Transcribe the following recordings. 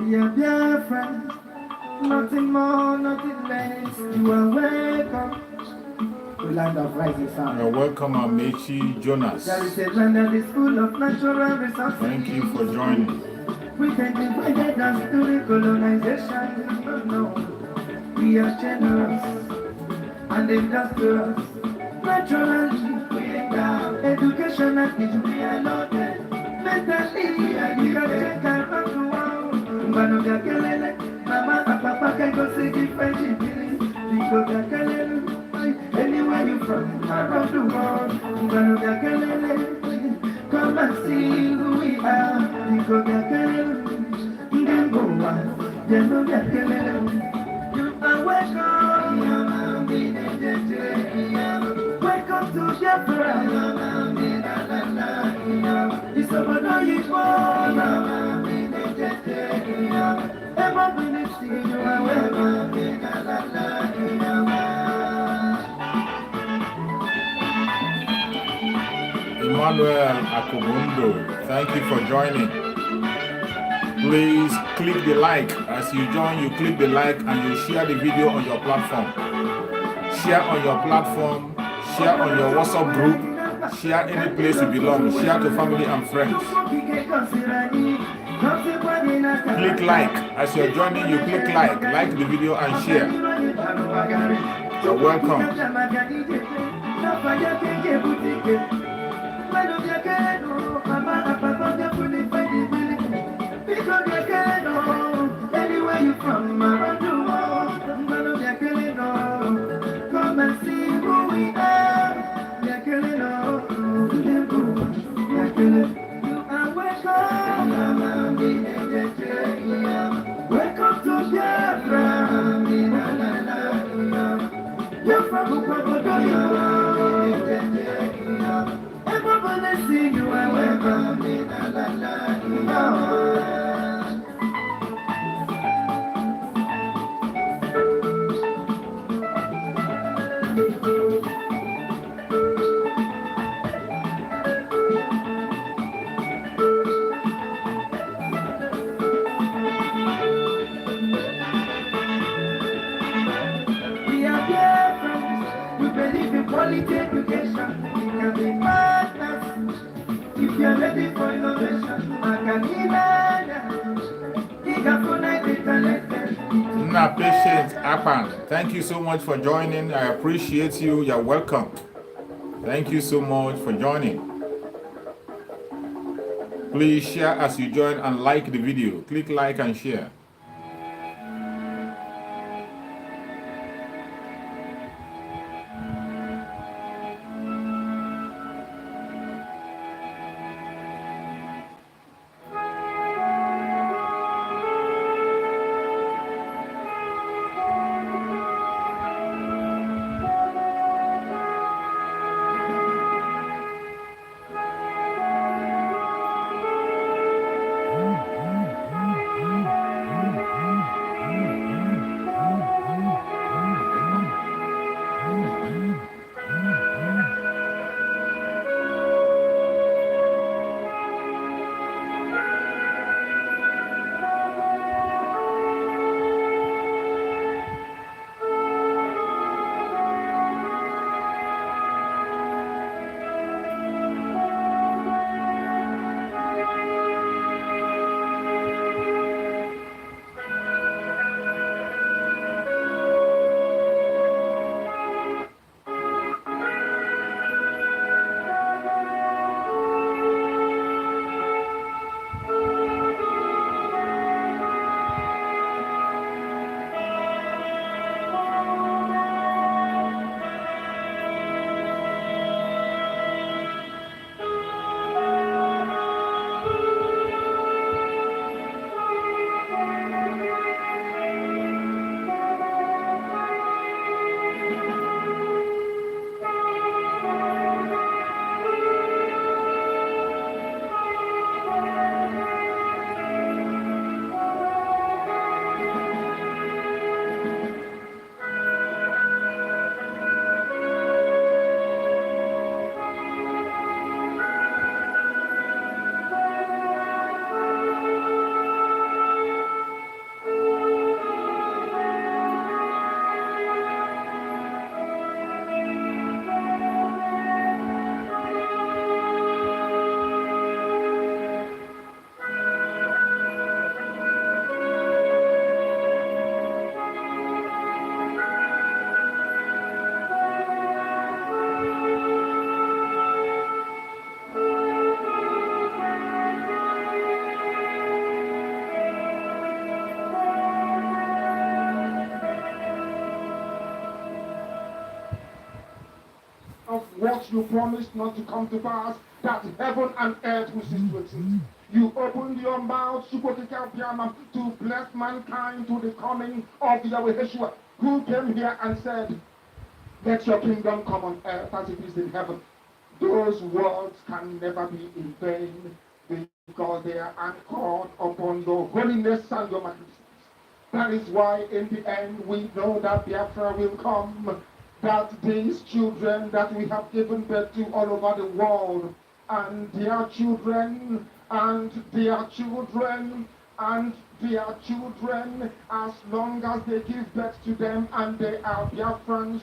We are Biafra, nothing more, nothing less. You are welcome to land of rising sun. You're welcome, Amechi Jonas. There is a land that is full of natural resources. Thank you for joining. We can divide us during colonization. No, we are generous and industrious. Naturally, we are education and we are loaded. Mentally, we can take care of the world. Mano ya kelele, mama and papa can go see the French in because ya kelele, anywhere you from, around the world. Mano ya kelele, come and see who we are. Because ya kelele, then go on, ya know ya kelele. You are welcome, welcome to Biafra. It's about how you Emmanuel Akubundo, thank you for joining. Please click the like. As you join, you click the like and you share the video on your platform. Share on your platform, share on your WhatsApp group, share any place you belong, share to family and friends. Click like. As you're joining, you click like the video and share. You're welcome. Anywhere you from, around the world, come and see who we are. You are welcome. Welcome to Biafra. Biafra, everybody see you are welcome. Quality education, it can be madness. If you're ready for innovation, Now, Patient Apan, thank you so much for joining. I appreciate you. You're welcome. Thank you so much for joining. Please share as you join and like the video. Click like and share. what you promised not to come to pass, that heaven and earth will cease to exist. You opened your mouth to bless mankind to the coming of Yahweh Yeshua, who came here and said, let your kingdom come on earth as it is in heaven. Those words can never be in vain because they are anchored upon your holiness and your magnificence. That is why in the end we know that Biafra will come, that these children that we have given birth to all over the world, and their children, and their children, and their children, as long as they give birth to them and they are Biafrans,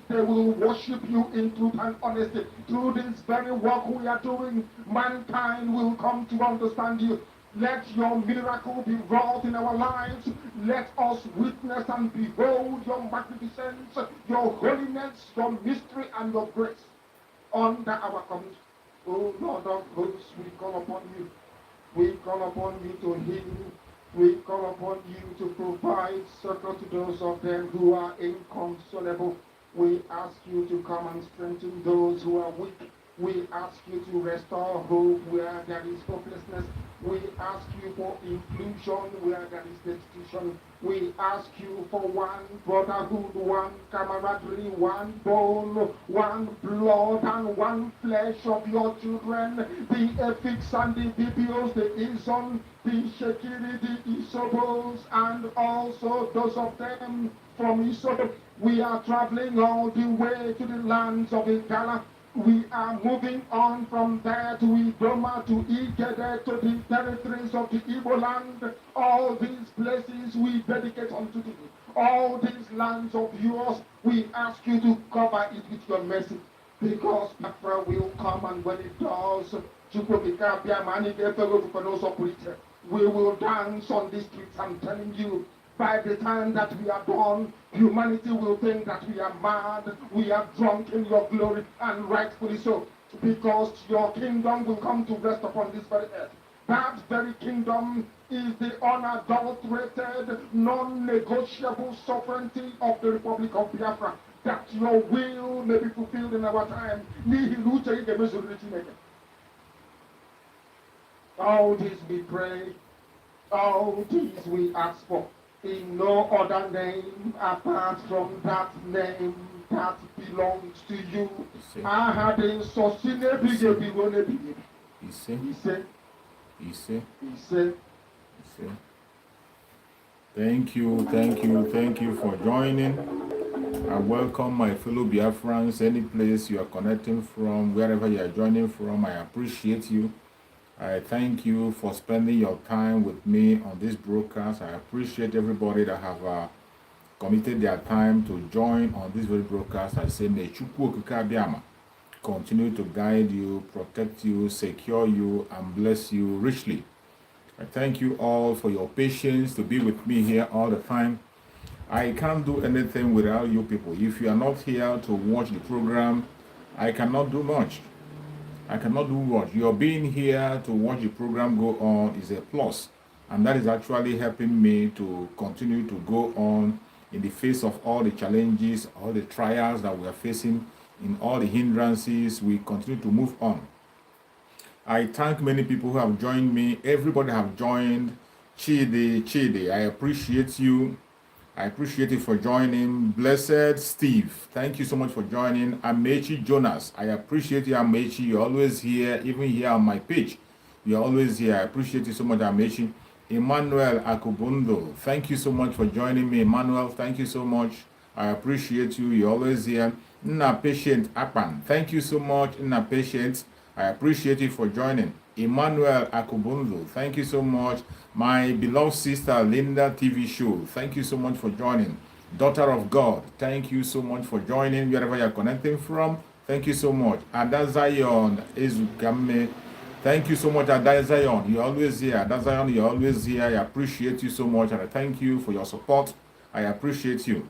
they will worship you in truth and honesty. Through this very work we are doing, mankind will come to understand you. Let your miracle be wrought in our lives. Let us witness and behold your magnificence, your holiness, your mystery, and your grace under our coming. O Lord of hosts, we call upon you. We call upon you to heal. We call upon you to provide succor to those of them who are inconsolable. We ask you to come and strengthen those who are weak. We ask you to restore hope where there is hopelessness. We ask you for inclusion where there is destitution. We ask you for one brotherhood, one camaraderie, one bone, one blood, and one flesh of your children. The Epics and the Bibios, the Ison, the Shekiri, the Isobos, and also those of them from Isobo. We are traveling all the way to the lands of Igala. We are moving on from there to Idoma, to Igede, to the territories of the Igbo land. All these places we dedicate unto thee. All these lands of yours, we ask you to cover it with your mercy. Because Biafra will come, and when it does, we will dance on the streets. I'm telling you. By the time that we are done, humanity will think that we are mad, we are drunk in your glory, and rightfully so, because your kingdom will come to rest upon this very earth. That very kingdom is the unadulterated, non-negotiable sovereignty of the Republic of Biafra, that your will may be fulfilled in our time. All this we pray, all this we ask for, in no other name apart from that name that belongs to you. I had in Thank you for joining. I welcome my fellow Biafrans, any place you are connecting from, wherever you are joining from. I appreciate you. I thank you for spending your time with me on this broadcast. I appreciate everybody that have committed their time to join on this very broadcast. I say, may Chukwu Okike Abiama continue to guide you, protect you, secure you, and bless you richly. I thank you all for your patience to be with me here all the time. I can't do anything without you people. If you are not here to watch the program, I cannot do much. I cannot do much. Your being here to watch the program go on is a plus. And that is actually helping me to continue to go on in the face of all the challenges, all the trials that we are facing, in all the hindrances. We continue to move on. I thank many people who have joined me. Everybody have joined. Chidi, I appreciate you. I appreciate you for joining. Blessed Steve, thank you so much for joining. Amechi Jonas, I appreciate you, Amechi. You're always here, even here on my page. You're always here. I appreciate you so much, Amechi. Emmanuel Akubundo, thank you so much for joining me. Emmanuel, thank you so much. I appreciate you. You're always here. Nna Patient Apan, thank you so much, Nna Patient. I appreciate you for joining. Emmanuel Akubundo, thank you so much. My beloved sister Linda TV Show, thank you so much for joining. Daughter of God, thank you so much for joining wherever you're connecting from. Thank you so much. Adazion Ezukame, thank you so much. Adazion, you're always here. Adazion, you're always here. I appreciate you so much, and I thank you for your support. I appreciate you.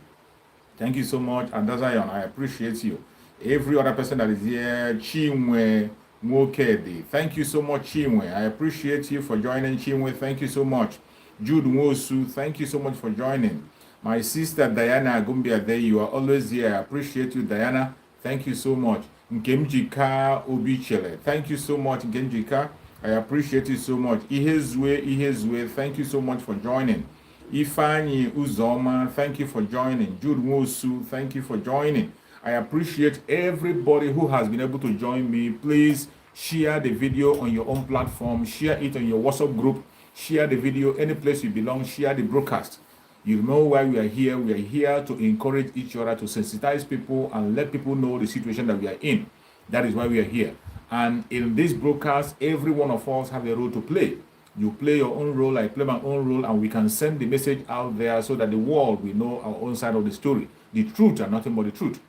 Thank you so much. Adazion, I appreciate you. Every other person that is here, Chinwe Mwokedi, thank you so much, Chinwe. I appreciate you for joining, Chinwe. Thank you so much. Jude Nwosu, thank you so much for joining. My sister Diana Agumbia, there you are always here. I appreciate you, Diana. Thank you so much. Nkemjika Obichele, thank you so much, Nkemjika. I appreciate you so much. Ihezwe, thank you so much for joining. Ifani Uzoma, thank you for joining. Jude Wosu, thank you for joining. I appreciate everybody who has been able to join me. Please share the video on your own platform, share it on your WhatsApp group, share the video any place you belong, share the broadcast. You know why we are here. We are here to encourage each other, to sensitize people and let people know the situation that we are in. That is why we are here. And in this broadcast, every one of us have a role to play. You play your own role, I play my own role, and we can send the message out there so that the world will know our own side of the story. The truth and nothing but the truth.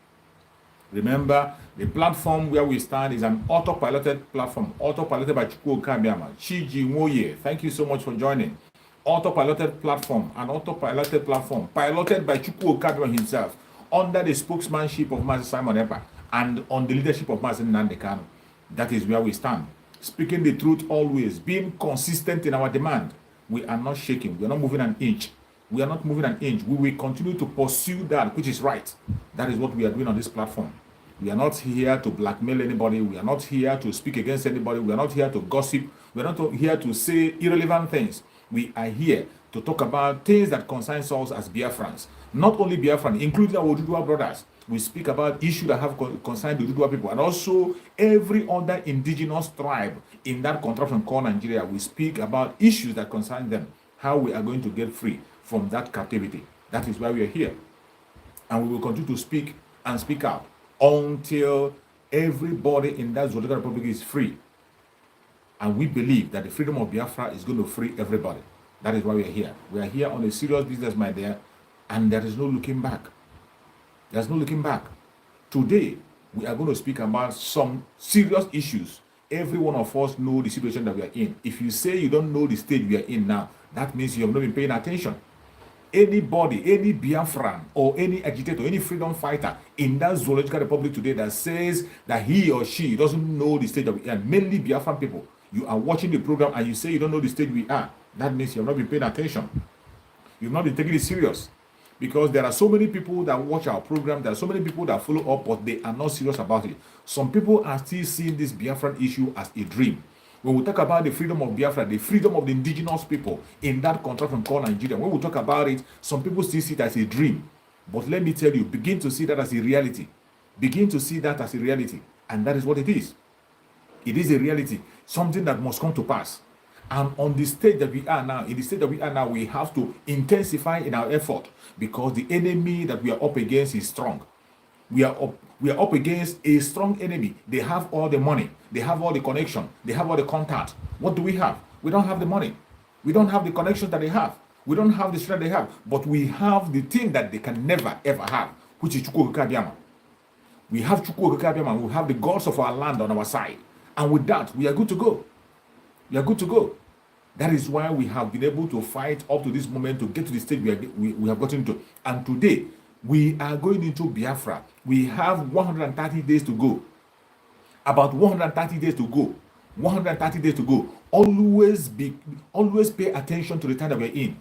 Remember, the platform where we stand is an auto-piloted platform, auto-piloted by Chukwu Kabiama. Chiji Moye, thank you so much for joining. Auto-piloted platform, an auto-piloted platform, piloted by Chukwu Kabiama himself, under the spokesmanship of Master Simon Epa and on the leadership of Master Nnamdi Kanu. That is where we stand. Speaking the truth always, being consistent in our demand. We are not shaking. We are not moving an inch. We are not moving an inch. We will continue to pursue that which is right. That is what we are doing on this platform. We are not here to blackmail anybody. We are not here to speak against anybody. We are not here to gossip. We are not here to say irrelevant things. We are here to talk about things that concern us as Biafrans. Not only Biafrans, including our Oduduwa brothers. We speak about issues that have concerned the Oduduwa people and also every other indigenous tribe in that contraption called Nigeria. We speak about issues that concern them, how we are going to get free from that captivity. That is why we are here. And we will continue to speak and speak out until everybody in that Zoological Republic is free. And we believe that the freedom of Biafra is going to free everybody. That is why we are here. We are here on a serious business, my dear, and there is no looking back. There's no looking back. Today, we are going to speak about some serious issues. Every one of us know the situation that we are in. If you say you don't know the state we are in now, that means you have not been paying attention. Anybody, any Biafran or any agitator, any freedom fighter in that Zoological Republic today that says that he or she doesn't know the state that we are, mainly Biafran people, you are watching the program and you say you don't know the state we are, that means you have not been paying attention. You've not been taking it serious. Because there are so many people that watch our program, there are so many people that follow up, but they are not serious about it. Some people are still seeing this Biafran issue as a dream. When we talk about the freedom of Biafra, the freedom of the indigenous people in that contraption called Nigeria, when we talk about it, some people still see it as a dream. But let me tell you, begin to see that as a reality. Begin to see that as a reality. And that is what it is. It is a reality, something that must come to pass. And on the stage that we are now, we have to intensify in our effort because the enemy that we are up against is strong. We are up against a strong enemy. They have all the money. They have all the connection. They have all the contact. What do we have? We don't have the money. We don't have the connections that they have. We don't have the strength they have. But we have the thing that they can never, ever have, which is Chukwu Kabiama. We have Chukwu Kabiama. We have the gods of our land on our side. And with that, we are good to go. We are good to go. That is why we have been able to fight up to this moment to get to the stage we have gotten to. And today, we are going into Biafra. We have 130 days to go. About 130 days to go. 130 days to go. Always pay attention to the time that we are in.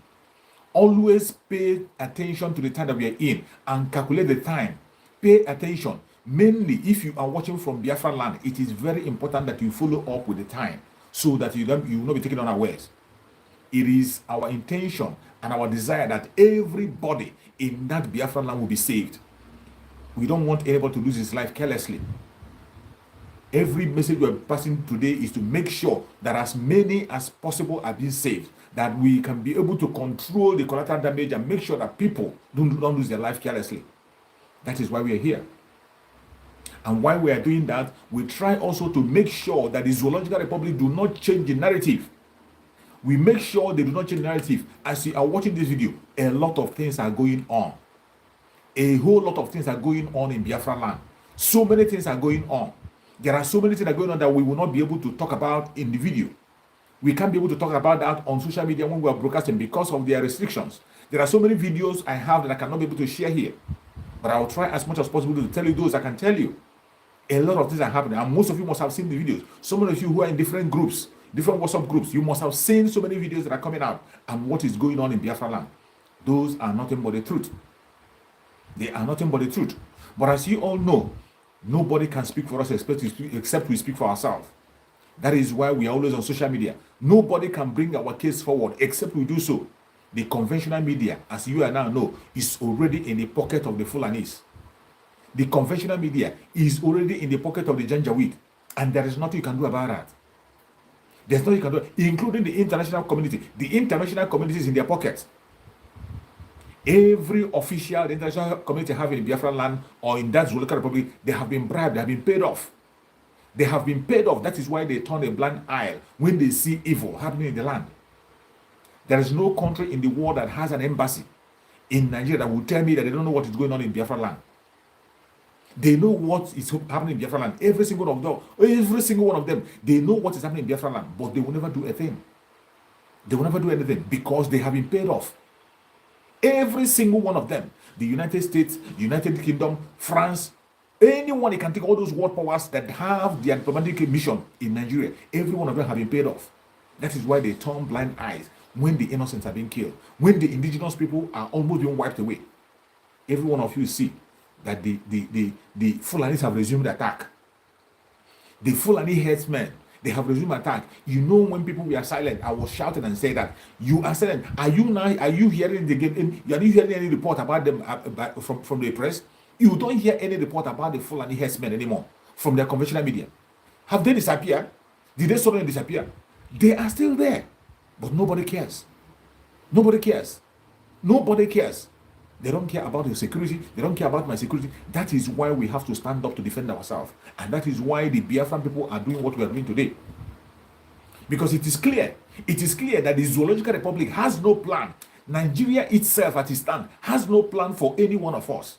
Always pay attention to the time that we are in and calculate the time. Pay attention. Mainly, if you are watching from Biafra land, it is very important that you follow up with the time so that you will not be taken unawares. It is our intention and our desire that everybody in that Biafra land will be saved. We don't want anybody to lose his life carelessly. Every message we are passing today is to make sure that as many as possible are being saved, that we can be able to control the collateral damage and make sure that people don't lose their life carelessly. That is why we are here. And while we are doing that, we try also to make sure that the Zoological Republic do not change the narrative. We make sure they do not change the narrative. As you are watching this video, a lot of things are going on. A whole lot of things are going on in Biafra land. So many things are going on. There are so many things that are going on that we will not be able to talk about in the video. We can't be able to talk about that on social media when we are broadcasting because of their restrictions. There are so many videos I have that I cannot be able to share here. But I will try as much as possible to tell you those I can tell you. A lot of things are happening, and most of you must have seen the videos. Some of you who are in different groups, different WhatsApp groups, you must have seen so many videos that are coming out and what is going on in Biafra land. Those are nothing but the truth. They are nothing but the truth. But as you all know, nobody can speak for us except we speak for ourselves. That is why we are always on social media. Nobody can bring our case forward except we do so. The conventional media, as you and I know, is already in the pocket of the Fulanis. The conventional media is already in the pocket of the Janjaweed. And there is nothing you can do about that. There's nothing you can do, including the international community. The international community is in their pockets. Every official the international community have in Biafra land or in that Zuluka Republic, they have been bribed, they have been paid off. They have been paid off. That is why they turn a blind eye when they see evil happening in the land. There is no country in the world that has an embassy in Nigeria that will tell me that they don't know what is going on in Biafra land. They know what is happening in Biafra land. Every single one of them, they know what is happening in Biafra land, but they will never do a thing. They will never do anything because they have been paid off. Every single one of them, the United States, United Kingdom, France, anyone, you can take all those world powers that have their diplomatic mission in Nigeria, every one of them have been paid off. That is why they turn blind eyes when the innocents are being killed, when the indigenous people are almost being wiped away. Every one of you see that the Fulanis have resumed attack. The Fulani headsmen, they have resumed attack. You know, when people were silent, I was shouting and saying that you are silent. Are you hearing the game? Are you hearing any report about them from the press? You don't hear any report about the Fulani headsmen anymore from their conventional media. Have they disappeared? Did they suddenly disappear? They are still there, but nobody cares. Nobody cares. Nobody cares. They don't care about your security. They don't care about my security. That is why we have to stand up to defend ourselves. And that is why the Biafran people are doing what we are doing today. Because it is clear that the Zoological Republic has no plan. Nigeria itself at its stand has no plan for any one of us.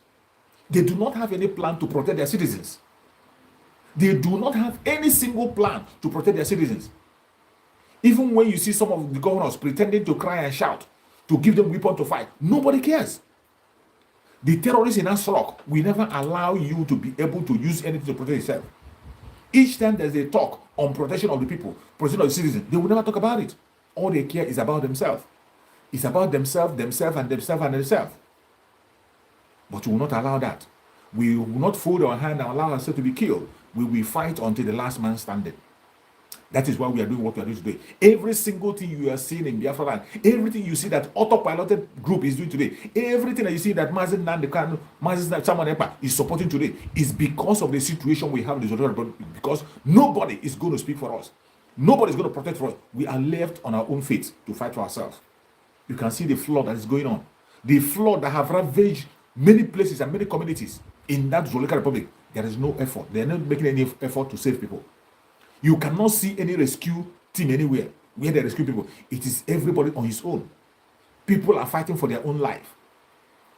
They do not have any plan to protect their citizens. They do not have any single plan to protect their citizens. Even when you see some of the governors pretending to cry and shout to give them weapons to fight, nobody cares. The terrorists in Asrok will never allow you to be able to use anything to protect yourself. Each time there's a talk on protection of the people, protection of the citizens, they will never talk about it. All they care is about themselves. It's about themselves. But we will not allow that. We will not fold our hand and allow ourselves to be killed. We will fight until the last man standing. That is why we are doing what we are doing today. Every single thing you are seeing in Biafra land, everything you see that autopiloted group is doing today, everything that you see that Mazen Nandekano, Mazen Samanepa is supporting today is because of the situation we have in the Zotowoto, because nobody is going to speak for us. Nobody is going to protect for us. We are left on our own feet to fight for ourselves. You can see the flood that is going on. The flood that have ravaged many places and many communities in that Zoological Republic. There is no effort. They are not making any effort to save people. You cannot see any rescue team anywhere where they rescue people. It is everybody on his own. People are fighting for their own life.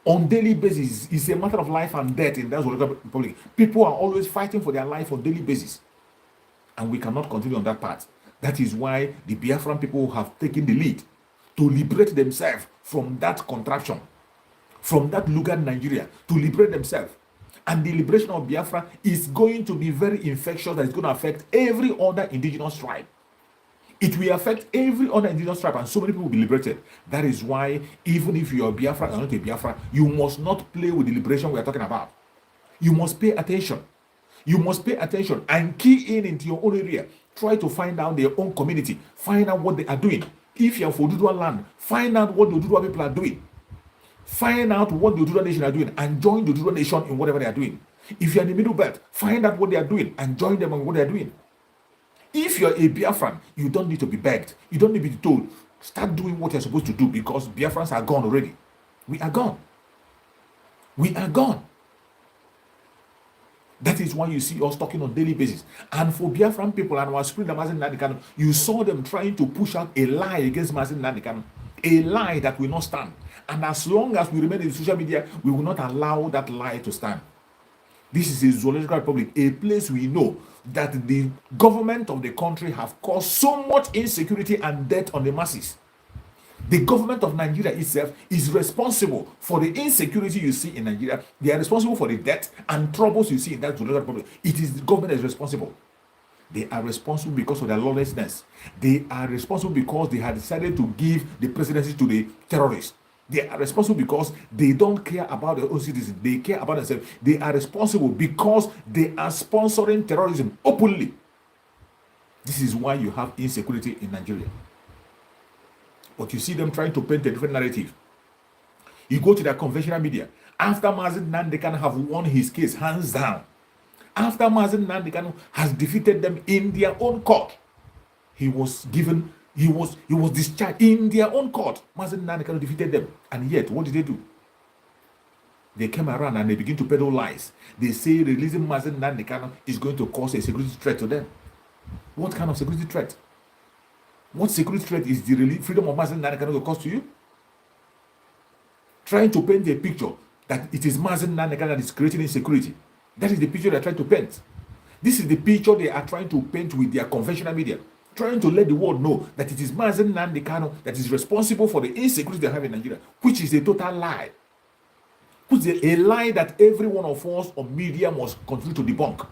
On daily basis, it's a matter of life and death in that Zoological Republic. People are always fighting for their life on daily basis. And we cannot continue on that path. That is why the Biafran people have taken the lead to liberate themselves from that contraction, from that Lugard Nigeria, to liberate themselves. And the liberation of Biafra is going to be very infectious. That is going to affect every other indigenous tribe. It will affect every other indigenous tribe, and so many people will be liberated. That is why, even if you are Biafra or not a Biafra, you must not play with the liberation we are talking about. You must pay attention. You must pay attention and key in into your own area. Try to find out their own community. Find out what they are doing. If you are for Oduduwa land, find out what the Oduduwa people are doing. Find out what the Oduduwa nation are doing and join the Oduduwa nation in whatever they are doing. If you are in the middle belt, find out what they are doing and join them in what they are doing. If you are a Biafran, you don't need to be begged. You don't need to be told, start doing what you're supposed to do, because Biafrans are gone already. We are gone. We are gone. That is why you see us talking on daily basis. And for Biafran people and our spirit, Mazen Nandekano, you saw them trying to push out a lie against Mazen Nandekano, a lie that will not stand. And as long as we remain in social media, we will not allow that lie to stand. This is a Zoological Republic, a place we know that the government of the country have caused so much insecurity and death on the masses. The government of Nigeria itself is responsible for the insecurity you see in Nigeria. They are responsible for the death and troubles you see in that Zoological Republic. It is the government that is responsible. They are responsible because of their lawlessness. They are responsible because they had decided to give the presidency to the terrorists. They are responsible because they don't care about their own citizens. They care about themselves. They are responsible because they are sponsoring terrorism openly. This is why you have insecurity in Nigeria. But you see them trying to paint a different narrative. You go to their conventional media. After Mazen Nandekan have won his case hands down, after Mazen Nandekan has defeated them in their own court, he was discharged in their own court. Mazen Nandekan defeated them, and yet what did they do? They came around and they begin to peddle lies. They say releasing Mazen Nandekan is going to cause a security threat to them. What kind of security threat? What security threat is the freedom of Mazen Nandekan going to cause to you? Trying to paint a picture that it is Mazen Nandekan that is creating insecurity. That is the picture they are trying to paint. This is the picture they are trying to paint with their conventional media, trying to let the world know that it is Mazen Nandekan that is responsible for the insecurity they have in Nigeria, which is a total lie. Which is a lie that every one of us on media must continue to debunk.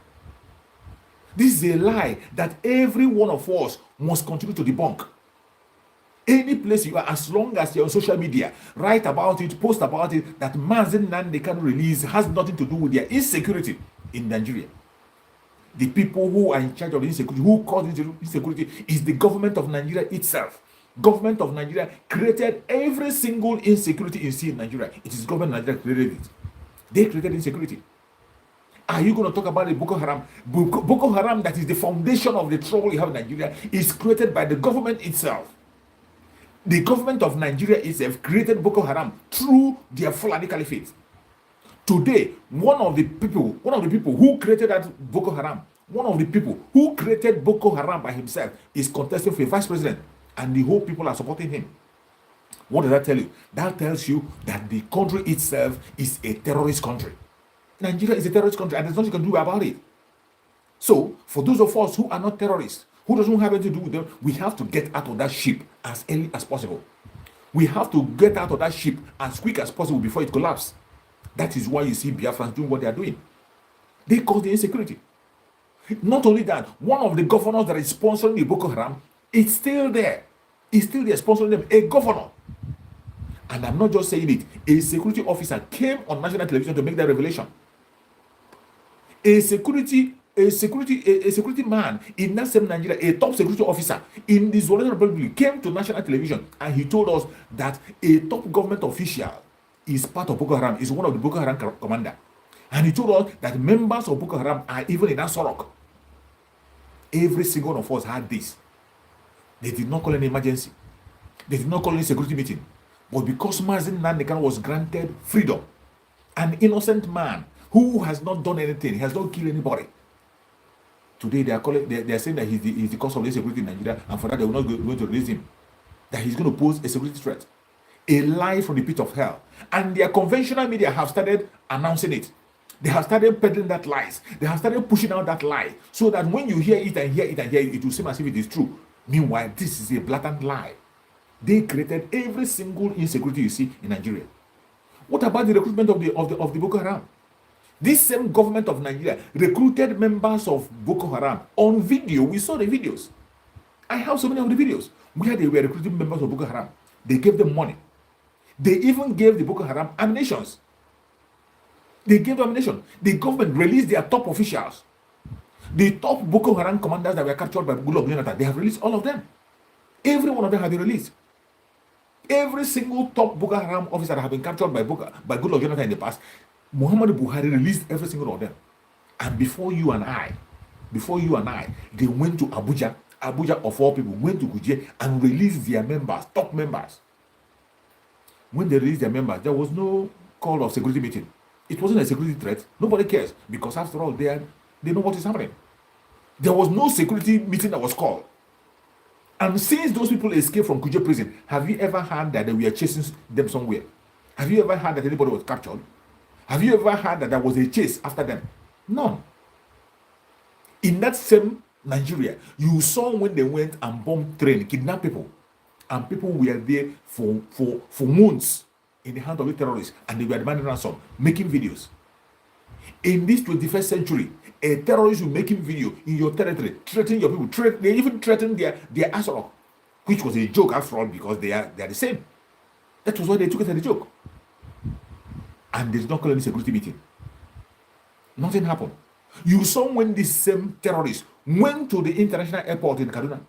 This is a lie that every one of us must continue to debunk. Any place you are, as long as you're on social media, write about it, post about it, that Mazen Nandekan release has nothing to do with their insecurity in Nigeria. The people who are in charge of the insecurity, who cause insecurity, is the government of Nigeria itself. Government of Nigeria created every single insecurity you see in Nigeria. It is government of Nigeria created it. They created insecurity. Are you going to talk about the Boko Haram? Boko Haram, that is the foundation of the trouble you have in Nigeria, is created by the government itself. The government of Nigeria itself created Boko Haram through their Fulani Caliphate. Today, one of the people who created that Boko Haram, one of the people who created Boko Haram by himself, is contesting for a vice president, and the whole people are supporting him. What does that tell you? That tells you that the country itself is a terrorist country. Nigeria is a terrorist country, and there's nothing you can do about it. So, for those of us who are not terrorists, who doesn't have anything to do with them, we have to get out of that ship as early as possible. We have to get out of that ship as quick as possible before it collapses. That is why you see Biafrans doing what they are doing. They cause the insecurity. Not only that, one of the governors that is sponsoring the Boko Haram is still there. He's still there sponsoring them, a governor. And I'm not just saying it. A security officer came on national television to make that revelation. A security man in that same Nigeria, a top security officer in the Zoological Republic, came to national television and he told us that a top government official is part of Boko Haram, is one of the Boko Haram commander. And he told us that members of Boko Haram are even in that Sorok. Every single one of us had this. They did not call an emergency. They did not call any security meeting. But because Mazen Nandekan was granted freedom, an innocent man who has not done anything, has not killed anybody. Today they are saying that he's the cause of the insecurity in Nigeria, and for that they will not going to release him. That he's going to pose a security threat. A lie from the pit of hell. And their conventional media have started announcing it. They have started peddling that lies. They have started pushing out that lie. So that when you hear it and hear it and hear it, it will seem as if it is true. Meanwhile, this is a blatant lie. They created every single insecurity you see in Nigeria. What about the recruitment of the Boko Haram? This same government of Nigeria recruited members of Boko Haram on video. We saw the videos. I have so many of the videos where they were recruiting members of Boko Haram. They gave them money. They even gave the Boko Haram ammunitions. They gave them ammunition. The government released their top officials. The top Boko Haram commanders that were captured by Goodluck Jonathan, they have released all of them. Every one of them have been released. Every single top Boko Haram officer that have been captured by Goodluck Jonathan in the past, Muhammadu Buhari released every single one of them. And before you and I, they went to Abuja of all people, went to Kuje and released their members, top members. When they released their members, there was no call of security meeting. It wasn't a security threat. Nobody cares, because after all, they know what is happening. There was no security meeting that was called. And since those people escaped from Kuje prison, have you ever heard that they were chasing them somewhere? Have you ever heard that anybody was captured? Have you ever heard that there was a chase after them? None. In that same Nigeria, you saw when they went and bombed train, kidnapped people, and people were there for months in the hands of the terrorists, and they were demanding ransom, making videos. In this 21st century, a terrorist will making video in your territory, threatening your people. They even threatened their Asarok, which was a joke after all, because they are the same. That was why they took it as a joke. And they did not call any security meeting. Nothing happened. You saw when these same terrorists went to the international airport in Kaduna.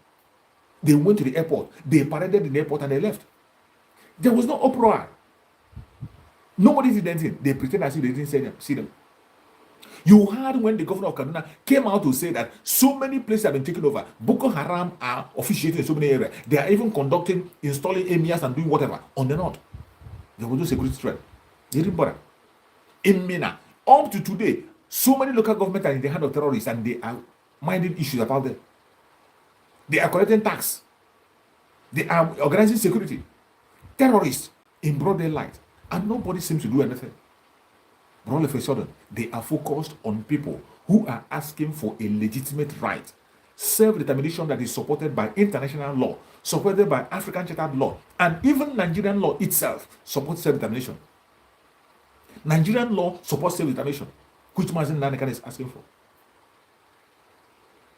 They went to the airport, they paraded in the airport and they left. There was no uproar. Nobody did anything. They pretend as if they didn't see them. You heard when the governor of Kaduna came out to say that so many places have been taken over. Boko Haram are officiating in so many areas. They are even installing emirs and doing whatever on the north. There was no security threat. They didn't bother. In Mina, up to today, so many local governments are in the hand of terrorists and they are minding issues about them. They are collecting tax. They are organizing security. Terrorists in broad daylight. And nobody seems to do anything. But all of a sudden, they are focused on people who are asking for a legitimate right. Self-determination that is supported by international law, supported by African chartered law, and even Nigerian law itself supports self-determination. Nigerian law supports self-determination, which Mazen Nanikan is asking for.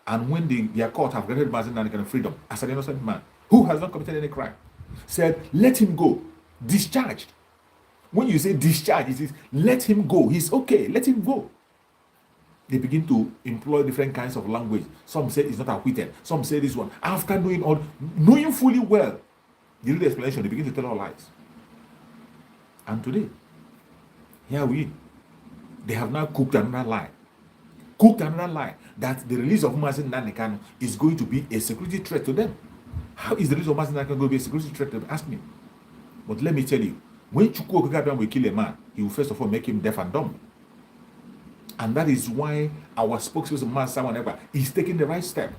And when their court have granted Mazen Nanikan freedom as an innocent man who has not committed any crime, said, let him go, discharged. When you say discharge, it is let him go. He's okay, let him go. They begin to employ different kinds of language. Some say it's not acquitted. Some say this one. After knowing fully well the real explanation, they begin to tell all lies. And today, here they have now cooked another lie. Cooked another lie that the release of Mazen Nanikan is going to be a security threat to them. How is the release of Mazen Nanikan going to be a security threat to them? Ask me. But let me tell you, when Chukwu Okekabian will kill a man, he will first of all make him deaf and dumb. And that is why our spokesperson, Man Samuel Ekpa, is taking the right step.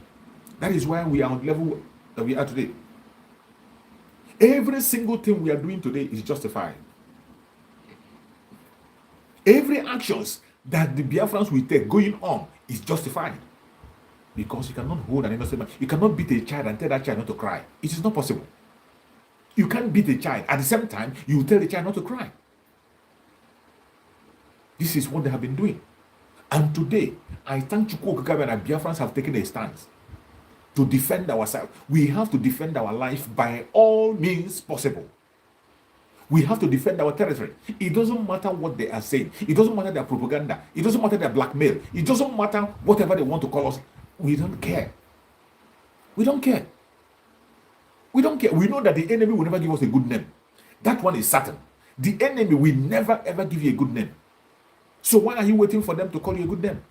That is why we are on the level that we are today. Every single thing we are doing today is justified. Every actions that the Biafrans will take going on is justified. Because you cannot hold an innocent man. You cannot beat a child and tell that child not to cry. It is not possible. You can't beat a child. At the same time, you tell the child not to cry. This is what they have been doing. And today, I thank Chukwu Okekabian and Biafrans have taken a stance to defend ourselves. We have to defend our life by all means possible. We have to defend our territory. It doesn't matter what they are saying. It doesn't matter their propaganda. It doesn't matter their blackmail. It doesn't matter whatever they want to call us. We don't care. We don't care. We don't care. We know that the enemy will never give us a good name. That one is certain. The enemy will never ever give you a good name. So why are you waiting for them to call you a good name?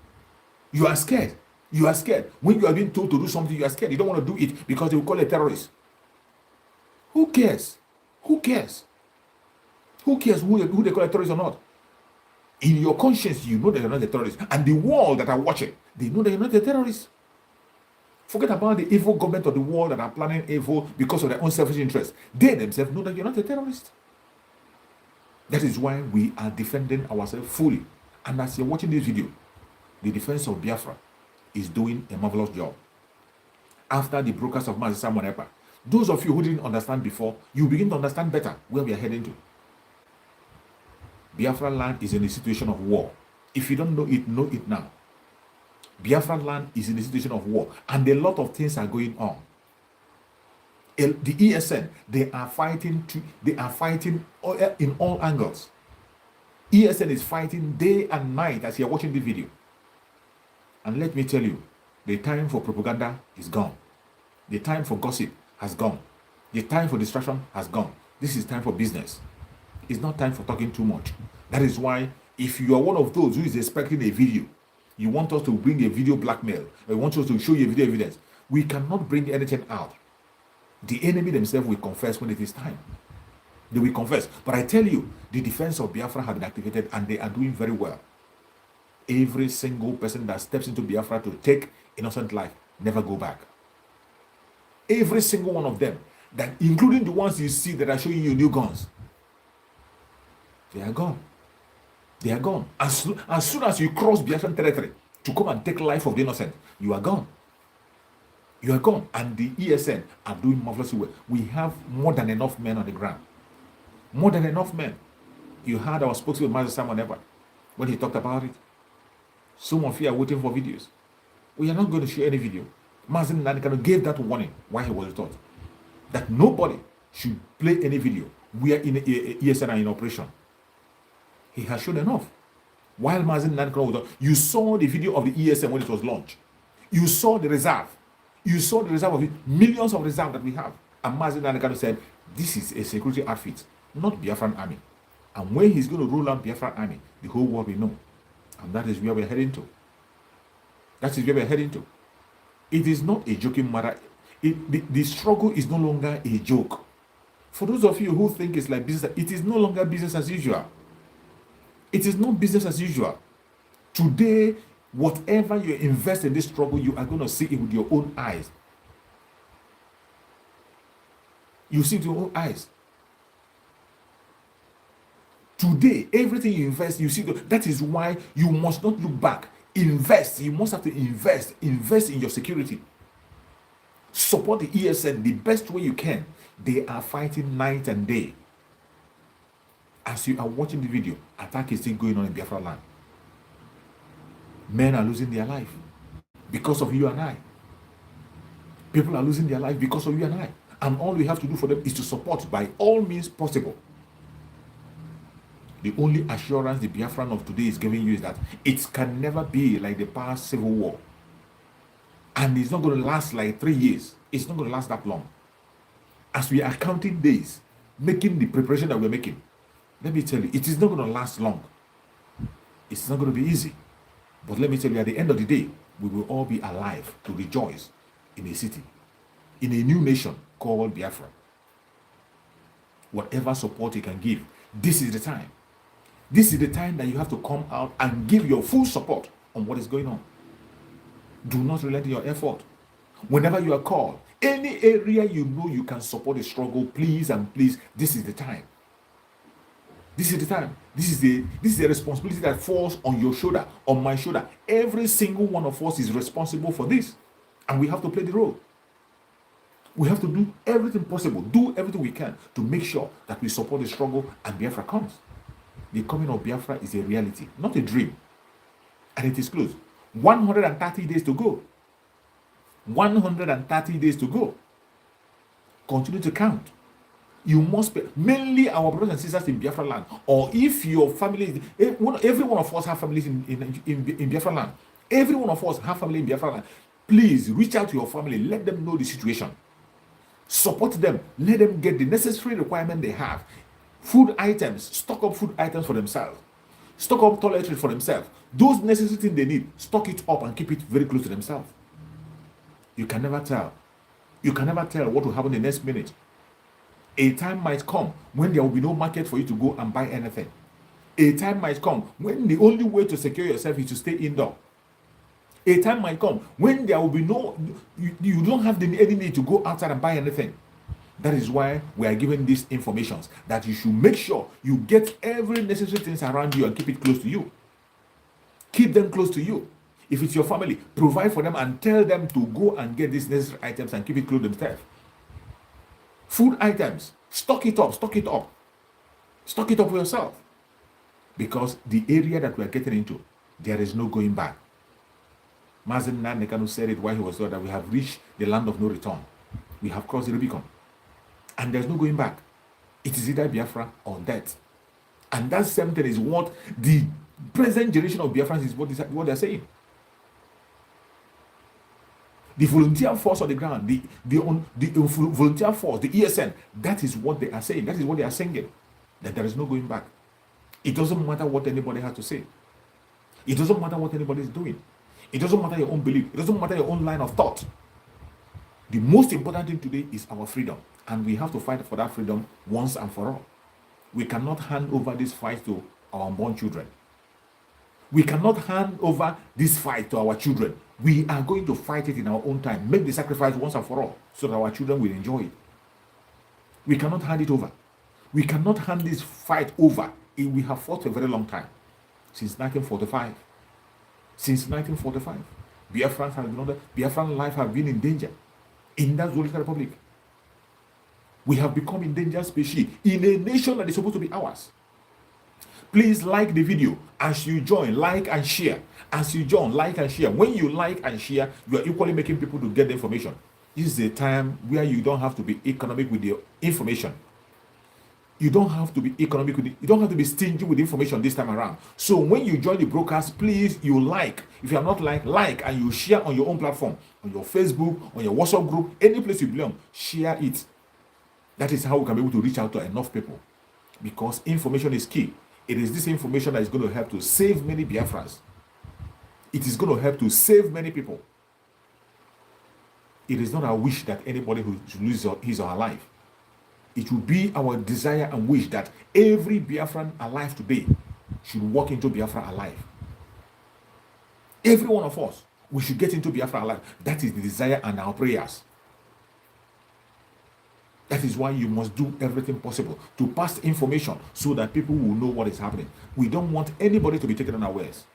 You are scared. You are scared. When you are being told to do something, you are scared. You don't want to do it because they will call you a terrorist. Who cares? Who cares? Who cares who they call a terrorist or not? In your conscience, you know that you're not a terrorist. And the world that are watching, they know that you're not a terrorist. Forget about the evil government of the world that are planning evil because of their own selfish interests. They themselves know that you're not a terrorist. That is why we are defending ourselves fully. And as you're watching this video, the defense of Biafra is doing a marvelous job. After the brokers of Mazi Samuel Ekpa, those of you who didn't understand before, you begin to understand better where we are heading to. Biafra land is in a situation of war. If you don't know it now. Biafra land is in a situation of war, and a lot of things are going on. The ESN, they are fighting in all angles. ESN is fighting day and night as you're watching the video. And let me tell you, the time for propaganda is gone. The time for gossip has gone. The time for distraction has gone. This is time for business. It's not time for talking too much. That is why if you are one of those who is expecting a video, you want us to bring a video blackmail, or you want us to show you video evidence, we cannot bring anything out. The enemy themselves will confess when it is time. They will confess. But I tell you, the defense of Biafra have been activated and they are doing very well. Every single person that steps into Biafra to take innocent life never go back. Every single one of them, that including the ones you see that are showing you new guns, they are gone. They are gone. As soon as you cross Biafran territory to come and take life of the innocent, you are gone. You are gone. And the ESN are doing marvelously well. We have more than enough men on the ground. More than enough men. You heard our spokesman, Master Simon Ebert, when he talked about it. Some of you are waiting for videos. We are not going to share any video. Mazen Nanikan gave that warning while he was taught that nobody should play any video where in ESN are in operation. He has shown enough. While Mazen Nankano was on, you saw the video of the ESN when it was launched. You saw the reserve. You saw the reserve of it, millions of reserve that we have. And Mazen Nankano said, this is a security outfit, not Biafran army. And when he's going to roll out Biafran army, the whole world will know. And that is where we're heading to. That is where we're heading to. It is not a joking matter. The struggle is no longer a joke. For those of you who think it's like business, it is no longer business as usual. It is not business as usual. Today, whatever you invest in this struggle, you are going to see it with your own eyes. You see it with your own eyes. Today, everything you invest, you see, that is why you must not look back. Invest. You must have to invest. Invest in your security. Support the ESN the best way you can. They are fighting night and day. As you are watching the video, attack is still going on in Biafra land. Men are losing their life because of you and I. People are losing their life because of you and I. And all we have to do for them is to support by all means possible. The only assurance the Biafran of today is giving you is that it can never be like the past civil war. And it's not going to last like 3 years. It's not going to last that long. As we are counting days, making the preparation that we're making, let me tell you, it is not going to last long. It's not going to be easy. But let me tell you, at the end of the day, we will all be alive to rejoice in a city, in a new nation called Biafra. Whatever support you can give, this is the time. This is the time that you have to come out and give your full support on what is going on. Do not relent in your effort. Whenever you are called, any area you know you can support the struggle, please and please, this is the time. This is the time. This is the responsibility that falls on your shoulder, on my shoulder. Every single one of us is responsible for this. And we have to play the role. We have to do everything possible, do everything we can to make sure that we support the struggle and Biafra comes. The coming of Biafra is a reality, not a dream. And it is close. 130 days to go. 130 days to go. Continue to count. You must pay, mainly our brothers and sisters in Biafra land, or if your family, every one of us have families in Biafra land. Every one of us have family in Biafra land. Please reach out to your family, let them know the situation. Support them, let them get the necessary requirement they have. Food items, stock up food items for themselves. Stock up toiletries for themselves. Those necessary things they need, stock it up and keep it very close to themselves. You can never tell. You can never tell what will happen the next minute. A time might come when there will be no market for you to go and buy anything. A time might come when the only way to secure yourself is to stay indoor. A time might come when there will be you don't have any need to go outside and buy anything. That is why we are giving these informations, that you should make sure you get every necessary things around you and keep it close to you. Keep them close to you. If it's your family, provide for them and tell them to go and get these necessary items and keep it close to themselves. Food items, stock it up, stock it up. Stock it up for yourself. Because the area that we are getting into, there is no going back. Mazen Nekanu said it while he was there, that we have reached the land of no return. We have crossed the Rubicon. And there's no going back. It is either Biafra or death. And that same thing is what the present generation of Biafrans is what they're saying. The volunteer force on the ground, the volunteer force, the ESN, that is what they are saying. That is what they are singing. That there is no going back. It doesn't matter what anybody has to say. It doesn't matter what anybody is doing. It doesn't matter your own belief. It doesn't matter your own line of thought. The most important thing today is our freedom. And we have to fight for that freedom once and for all. We cannot hand over this fight to our unborn children. We cannot hand over this fight to our children. We are going to fight it in our own time. Make the sacrifice once and for all so that our children will enjoy it. We cannot hand it over. We cannot hand this fight over. We have fought for a very long time. Since 1945. Since 1945. Biafran life have been in danger. In that Zolita Republic. We have become endangered species in a nation that is supposed to be ours. Please like the video as you join, like and share. As you join, like and share. When you like and share, you are equally making people to get the information. This is a time where you don't have to be economic with the information. You don't have to be economic with it. You don't have to be stingy with information this time around. So when you join the broadcast, please, you like. If you are not like and you share on your own platform, on your Facebook, on your WhatsApp group, any place you belong, share it. That is how we can be able to reach out to enough people. Because information is key. It is this information that is going to help to save many Biafrans. It is going to help to save many people. It is not our wish that anybody who should lose his or her life. It will be our desire and wish that every Biafran alive today should walk into Biafra alive. Every one of us, we should get into Biafra alive. That is the desire and our prayers. That is why you must do everything possible to pass information so that people will know what is happening. We don't want anybody to be taken unawares.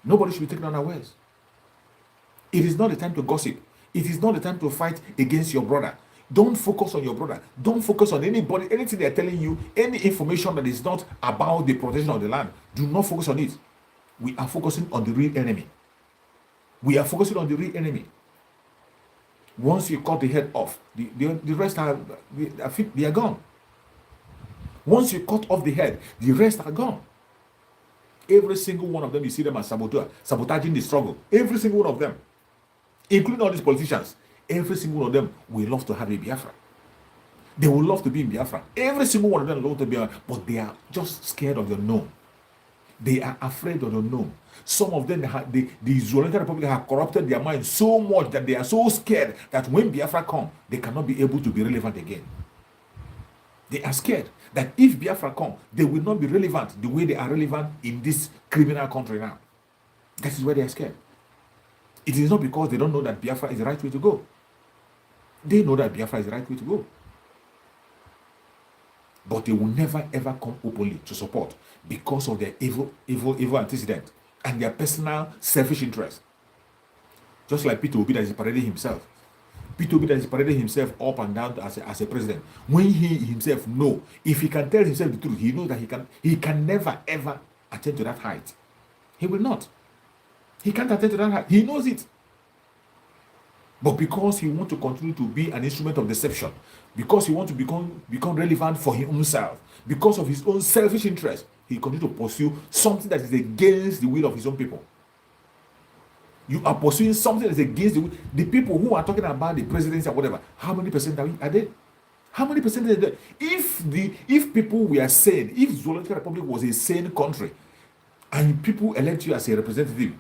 Nobody should be taken unawares. It is not the time to gossip. It is not the time to fight against your brother. Don't focus on your brother. Don't focus on anybody, anything they're telling you, any information that is not about the protection of the land. Do not focus on it. We are focusing on the real enemy. We are focusing on the real enemy. Once you cut the head off, the rest they are gone. Once you cut off the head, the rest are gone. Every single one of them, you see them as sabotaging the struggle. Every single one of them, including all these politicians. Every single one of them will love to have a Biafra. They will love to be in Biafra. Every single one of them love to be, but they are just scared of the unknown. They are afraid of the unknown. Some of them, the Zolenta Republic have corrupted their mind so much that they are so scared that when Biafra come, they cannot be able to be relevant again. They are scared that if Biafra come, they will not be relevant the way they are relevant in this criminal country now. That is why they are scared. It is not because they don't know that Biafra is the right way to go. They know that Biafra is the right way to go. But they will never ever come openly to support because of their evil antecedent and their personal selfish interest. Just like Peter Obi that is parading himself. Peter Obi that is parading himself up and down as a president. When he himself know, if he can tell himself the truth, he knows that he can never ever attain to that height. He will not. He can't attain to that height. He knows it. But because he wants to continue to be an instrument of deception, because he wants to become relevant for himself, because of his own selfish interest, he continues to pursue something that is against the will of his own people. You are pursuing something that is against the people who are talking about the presidency or whatever. How many percent are they? How many percent are they? If people were sane, if Zolota Republic was a sane country, and people elect you as a representative,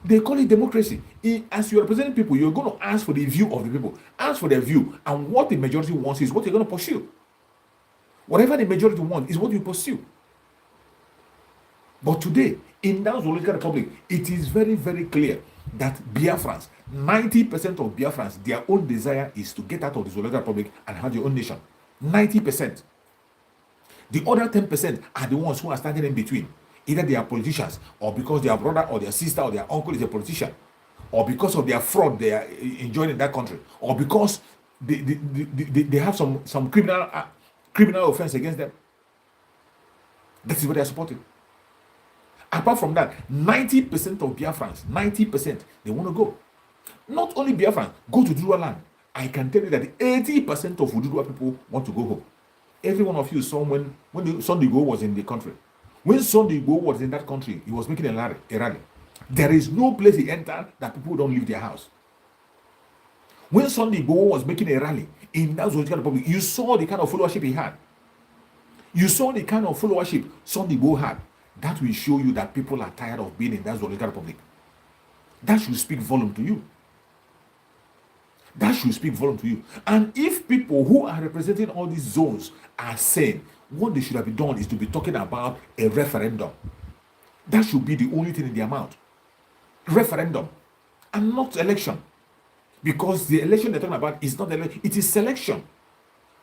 they call it democracy. As you're representing people, you're going to ask for the view of the people. Ask for their view. And what the majority wants is what you're going to pursue. Whatever the majority wants is what you pursue. But today, in that Zolota Republic, it is very, very clear that Biafrans, 90% of Biafrans, their own desire is to get out of the Zolota Republic and have their own nation. 90%. The other 10% are the ones who are standing in between. Either they are politicians, or because their brother or their sister or their uncle is a politician, or because of their fraud they are enjoying in that country, or because they have some criminal offense against them. That is what they are supporting. Apart from that, 90% of Biafrans, 90%, they want to go. Not only Biafrans, go to Ududua land. I can tell you that 80% of Ududua people want to go home. Every one of you saw when Sunday Igboho was in the country. When Sunday Igboho was in that country, he was making a rally. There is no place he entered that people don't leave their house. When Sunday Igboho was making a rally in that Zolota Republic, you saw the kind of followership he had. You saw the kind of followership Sunday Igboho had. That will show you that people are tired of being in that Zolota Republic. That should speak volume to you. That should speak volume to you. And if people who are representing all these zones are saying, what they should have done is to be talking about a referendum. That should be the only thing in their mouth. Referendum. And not election. Because the election they're talking about is not election, it is selection.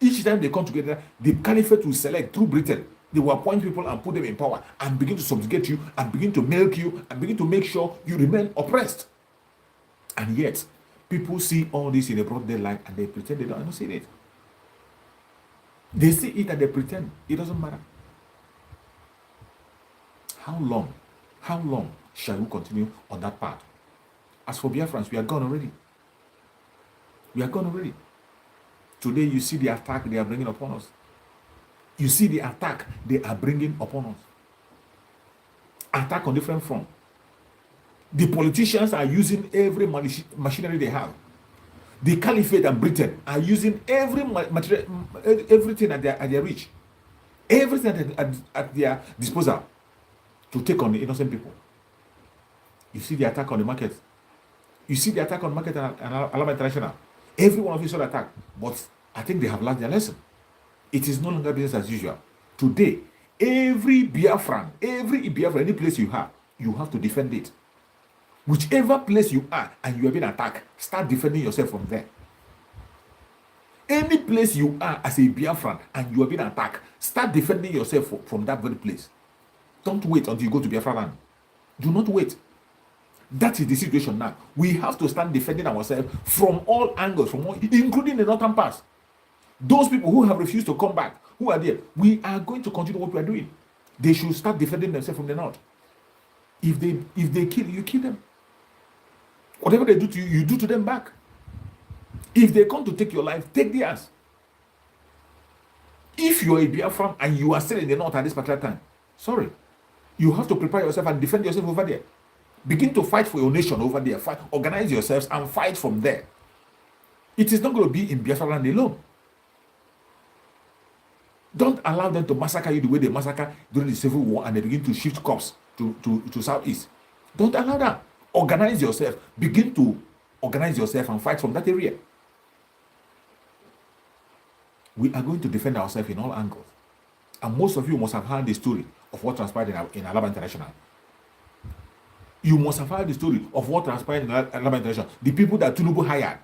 Each time they come together, the caliphate will select through Britain. They will appoint people and put them in power and begin to subjugate you and begin to milk you and begin to make sure you remain oppressed. And yet, people see all this in a broad daylight and they pretend they don't see it. They see it and they pretend it doesn't matter. How long shall we continue on that path? As for Biafrans, we are gone already. We are gone already. Today you see the attack they are bringing upon us. You see the attack they are bringing upon us. Attack on different front. The politicians are using every machinery they have. The Caliphate and Britain are using every everything at their reach, everything at their disposal to take on the innocent people. You see the attack on the market. You see the attack on market and Alaba International. Every one of you saw the attack, but I think they have learned their lesson. It is no longer business as usual. Today, every Biafran, any place you have to defend it. Whichever place you are and you have been attacked, start defending yourself from there. Any place you are as a Biafran and you have been attacked, start defending yourself from that very place. Don't wait until you go to Biafra land. Do not wait. That is the situation now. We have to stand defending ourselves from all angles, including the northern pass. Those people who have refused to come back, who are there, we are going to continue what we are doing. They should start defending themselves from the north. If they kill you, kill them. Whatever they do to you, you do to them back. If they come to take your life, take theirs. If you are a Biafran and you are still in the north at this particular time, sorry, you have to prepare yourself and defend yourself over there. Begin to fight for your nation over there. Organize yourselves and fight from there. It is not going to be in Biafra land alone. Don't allow them to massacre you the way they massacre during the Civil War and they begin to shift cops to southeast. Don't allow that. Organize yourself. Begin to organize yourself and fight from that area. We are going to defend ourselves in all angles. And most of you must have heard the story of what transpired in Alaba International. You must have heard the story of what transpired in Alaba International. The people that Tinubu hired.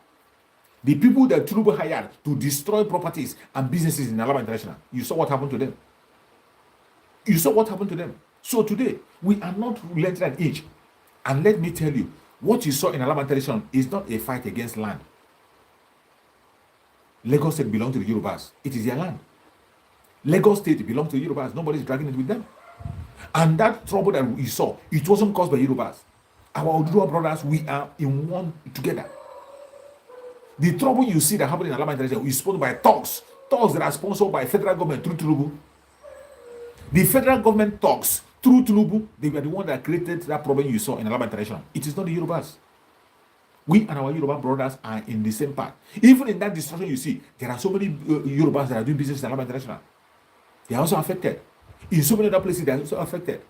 The people that Tinubu hired to destroy properties and businesses in Alaba International. You saw what happened to them. You saw what happened to them. So today, we are not relenting an inch. And let me tell you, what you saw in Alaba International is not a fight against land. Lagos State belongs to the Yorubas. It is their land. Lagos State belongs to the Yorubas. Nobody is dragging it with them. And that trouble that we saw, it wasn't caused by Yorubas. Our Oduduwa brothers, we are in one together. The trouble you see that happened in Alaba International is sponsored by thugs. Thugs that are sponsored by federal government through Tinubu. The federal government thugs through Tinubu, they were the one that created that problem you saw in Alaba International. It is not the Yorubas. We and our Yoruba brothers are in the same path. Even in that destruction you see, there are so many Yorubas that are doing business in Alaba International. They are also affected. In so many other places, they are also affected.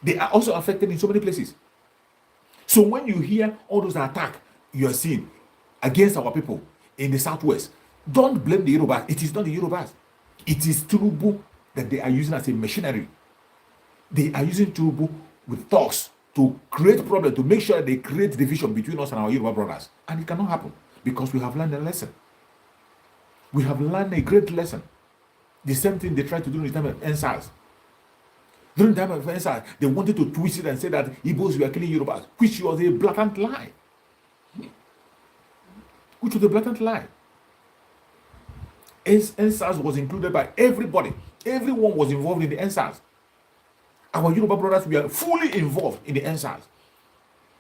They are also affected in so many places. So when you hear all those attacks you are seeing against our people in the southwest, don't blame the Yorubas. It is not the Yorubas. It is Tinubu that they are using as a machinery. They are using Tinubu with thugs to create problems, to make sure they create division between us and our Yoruba brothers. And it cannot happen because we have learned a lesson. We have learned a great lesson. The same thing they tried to do in the time of NSAS. During the time of NSAS, they wanted to twist it and say that Igbos were killing Yorubas, which was a blatant lie. Which was a blatant lie. NSAS was included by everybody. Everyone was involved in the NSAS. Our Yoruba brothers were fully involved in the NSAS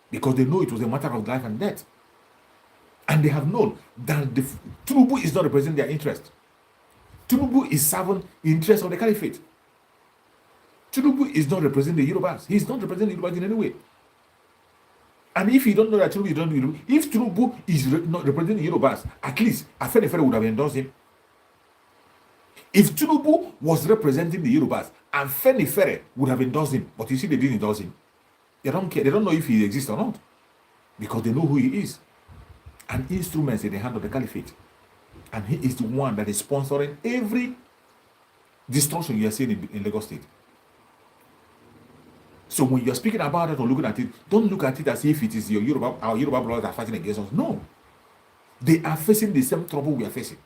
because they know it was a matter of life and death. And they have known that Tinubu is not representing their interest. Tinubu is serving the interest of the Caliphate. Tinubu is not representing the Yorubas. He is not representing the Yorubas in any way. And if you don't know that Tinubu is not Yoruba, if Tinubu is not representing the Yorubas, at least Afenifere would have endorsed him. If Tinubu was representing the Yorubas, Afenifere would have endorsed him. But you see, they didn't endorse him. They don't care. They don't know if he exists or not. Because they know who he is. An instrument in the hand of the Caliphate. And he is the one that is sponsoring every destruction you are seeing in Lagos State. So when you're speaking about it or looking at it, don't look at it as if it is our Yoruba brothers are fighting against us. No. They are facing the same trouble we are facing.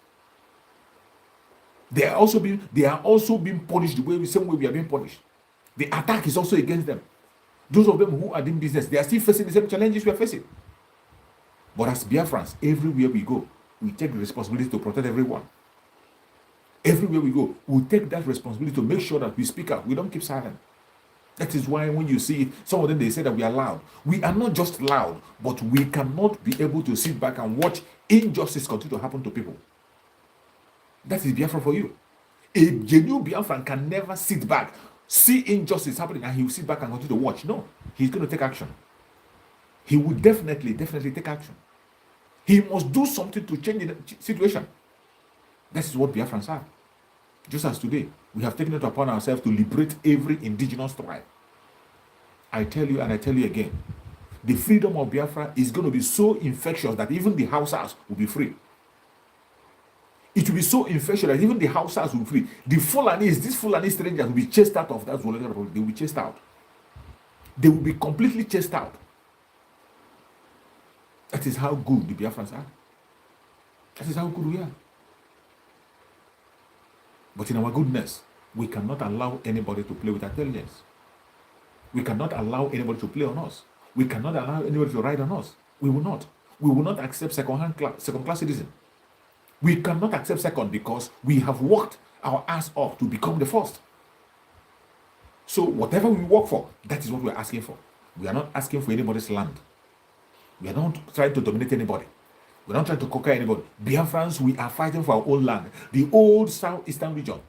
They are also being punished the same way we are being punished. The attack is also against them. Those of them who are doing business, they are still facing the same challenges we are facing. But as Biafrans, everywhere we go, we take the responsibility to protect everyone. Everywhere we go, we take that responsibility to make sure that we speak out. We don't keep silent. That is why when you see it, some of them, they say that we are loud. We are not just loud, but we cannot be able to sit back and watch injustice continue to happen to people. That is Biafra for you. A genuine Biafran can never sit back, see injustice happening, and he will sit back and continue to watch. No, he's going to take action. He will definitely take action. He must do something to change the situation. This is what Biafrans are. Just as today, we have taken it upon ourselves to liberate every indigenous tribe. I tell you and I tell you again, the freedom of Biafra is going to be so infectious that even the Hausas will be free. It will be so infectious that even the Hausas will be free. The Fulanis, these Fulani strangers will be chased out of that Zoological Republic. They will be chased out. They will be completely chased out. That is how good the Biafrans are. That is how good we are. But in our goodness, we cannot allow anybody to play with intelligence. We cannot allow anybody to play on us. We cannot allow anybody to ride on us. We will not. We will not accept second-class citizen. We cannot accept second because we have worked our ass off to become the first. So whatever we work for, that is what we are asking for. We are not asking for anybody's land. We are not trying to dominate anybody. We're not trying to conquer anybody. Biafrans, we are fighting for our own land. The old southeastern region,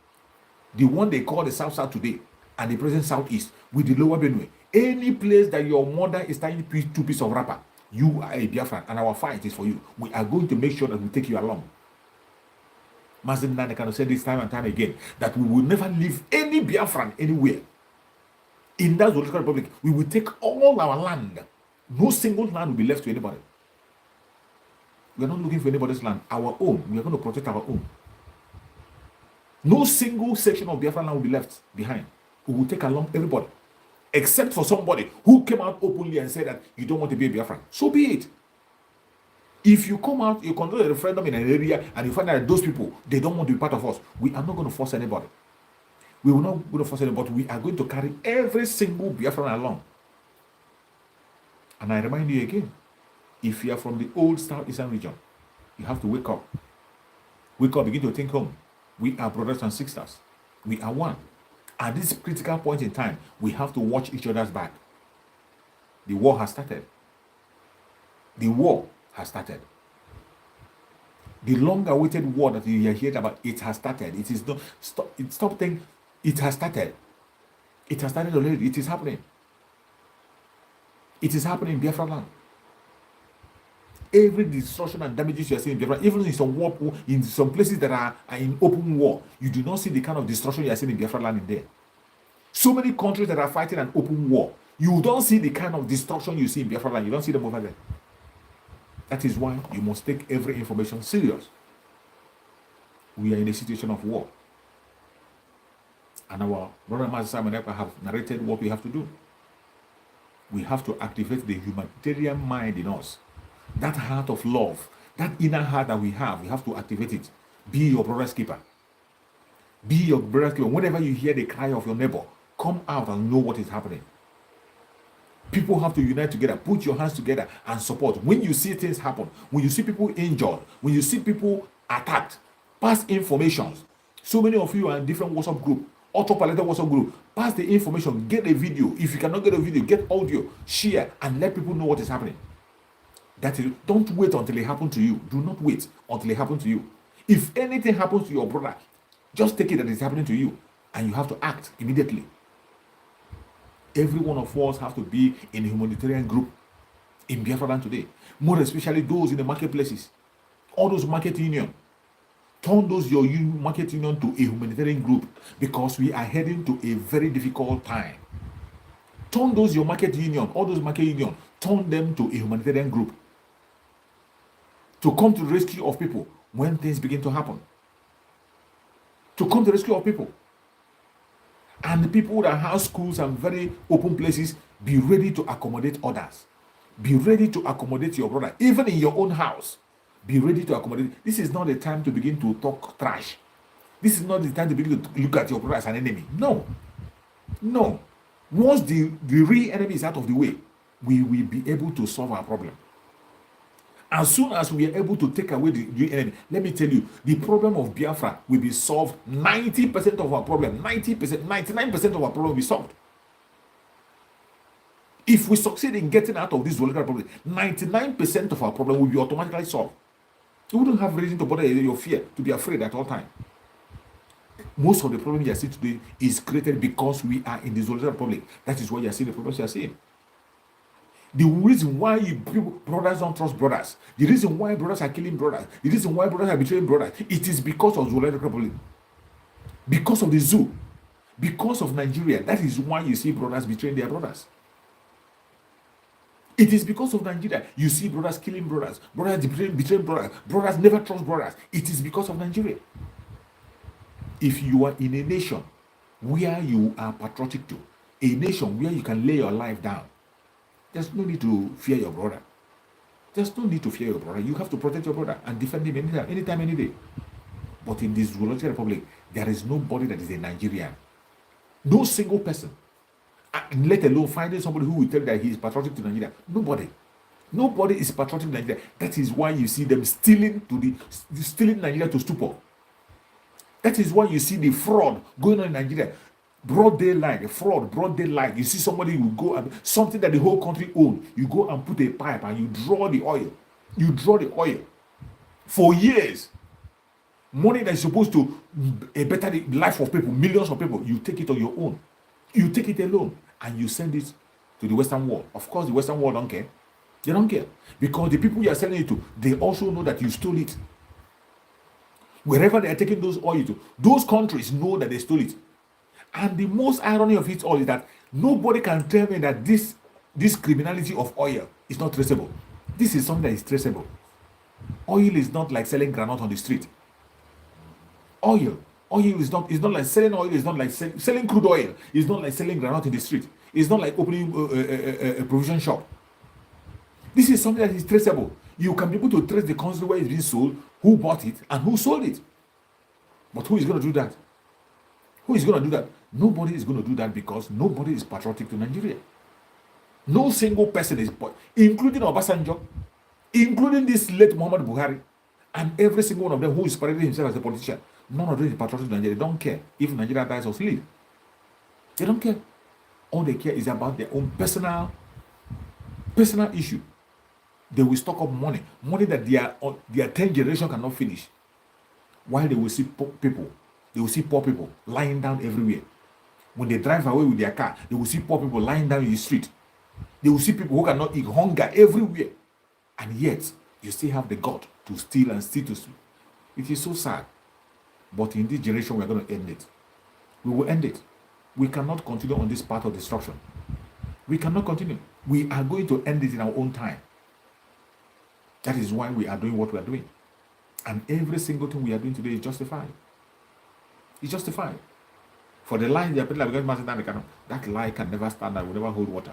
the one they call the South today, and the present southeast, with the lower Benue. Any place that your mother is tying two pieces of wrapper, you are a Biafran, and our fight is for you. We are going to make sure that we take you along. Mazen Nane can say this time and time again that we will never leave any Biafran anywhere. In that Zoological Republic, we will take all our land. No single land will be left to anybody. We are not looking for anybody's land. Our own. We are going to protect our own. No single section of Biafran land will be left behind. We will take along everybody. Except for somebody who came out openly and said that you don't want to be a Biafran. So be it. If you come out, you conduct a referendum in an area and you find out that those people, they don't want to be part of us, we are not going to force anybody. We will not going to force anybody. We are going to carry every single Biafran along. And I remind you again, if you are from the old southeastern region, you have to wake up. Wake up, begin to think home. We are brothers and sisters. We are one. At this critical point in time, we have to watch each other's back. The war has started. The war has started. The long-awaited war that you hear about, it has started. It is not stop thinking. It has started. It has started already. It is happening. It is happening in Biafra land. Every destruction and damages you are seeing in Biafra, even in some war, in some places that are in open war, you do not see the kind of destruction you are seeing in Biafra land in there. So many countries that are fighting an open war, you don't see the kind of destruction you see in Biafra land. You don't see them over there. That is why you must take every information serious. We are in a situation of war. And our brother Master Simon Ekpa have narrated what we have to do. We have to activate the humanitarian mind in us. That heart of love, that inner heart that we have to activate it. Be your brother's keeper. Be your brother's keeper. Whenever you hear the cry of your neighbor, come out and know what is happening. People have to unite together, put your hands together and support. When you see things happen, when you see people injured, when you see people attacked, pass information. So many of you are in different WhatsApp group, auto-paletted WhatsApp group. Pass the information, get a video. If you cannot get a video, get audio, share, and let people know what is happening. That is, don't wait until it happens to you. Do not wait until it happens to you. If anything happens to your brother, just take it that it's happening to you, and you have to act immediately. Every one of us have to be in a humanitarian group in Biafra land today. More especially those in the marketplaces. All those market union. Turn those your market union to a humanitarian group because we are heading to a very difficult time. Turn those your market union, all those market union, turn them to a humanitarian group. To come to the rescue of people when things begin to happen. To come to the rescue of people. And the people that have schools and very open places, be ready to accommodate others. Be ready to accommodate your brother, even in your own house. Be ready to accommodate. This is not the time to begin to talk trash. This is not the time to begin to look at your brother as an enemy. No. No. Once the real enemy is out of the way, we will be able to solve our problem. As soon as we are able to take away the real enemy, let me tell you, the problem of Biafra will be solved. 90% of our problem, 90%, 99% of our problem will be solved. If we succeed in getting out of this Zoological Republic, 99% of our problem will be automatically solved. You wouldn't have reason to bother your fear, to be afraid at all time. Most of the problem you are seeing today is created because we are in the Zolota Republic. That is why you are seeing the problems you are seeing. The reason why brothers don't trust brothers, the reason why brothers are killing brothers, the reason why brothers are betraying brothers, it is because of Zolota Republic, because of the zoo, because of Nigeria. That is why you see brothers betraying their brothers. It is because of Nigeria. You see brothers killing brothers, brothers betraying brothers, brothers never trust brothers. It is because of Nigeria. If you are in a nation where you are patriotic to, a nation where you can lay your life down, there's no need to fear your brother. There's no need to fear your brother. You have to protect your brother and defend him anytime, any day. But in this Zolota Republic, there is nobody that is a Nigerian. No single person. Let alone finding somebody who will tell you that he is patriotic to Nigeria. Nobody is patriotic to Nigeria. That is why you see them stealing Nigeria to stupor. That is why you see the fraud going on in Nigeria. Broad daylight, fraud, broad daylight. You see somebody will go and something that the whole country owns. You go and put a pipe and you draw the oil. You draw the oil for years. Money that is supposed to better the life of people, millions of people. You take it on your own. You take it alone and you send it to the Western world. Of course, the Western world don't care. They don't care because the people you are selling it to, they also know that you stole it. Wherever they are taking those oil to, those countries know that they stole it. And the most irony of it all is that nobody can tell me that this criminality of oil is not traceable. This is something that is traceable. Oil is not like selling granite on the street. Oil is not like selling oil. It's not like selling crude oil. It's not like selling granite in the street. It's not like opening a provision shop. This is something that is traceable. You can be able to trace the country where it's being sold, who bought it, and who sold it. But who is going to do that? Who is going to do that? Nobody is going to do that because nobody is patriotic to Nigeria. No single person is, including Obasanjo, including this late Muhammad Buhari, and every single one of them who is parading himself as a politician. None of them is patriotic to Nigeria. They don't care if Nigeria dies or sleep. They don't care. All they care is about their own personal issue. They will stock up money that their 10th generation cannot finish. While they will see poor people lying down everywhere. When they drive away with their car, they will see poor people lying down in the street. They will see people who cannot eat, hunger everywhere. And yet, you still have the God to steal and steal to steal. It is so sad. But in this generation, we are going to end it. We will end it. We cannot continue on this path of destruction. We cannot continue. We are going to end it in our own time. That is why we are doing what we are doing. And every single thing we are doing today is justified. It's justified. For the lie they are putting against Mazen Nandekano, that lie can never stand and will never hold water.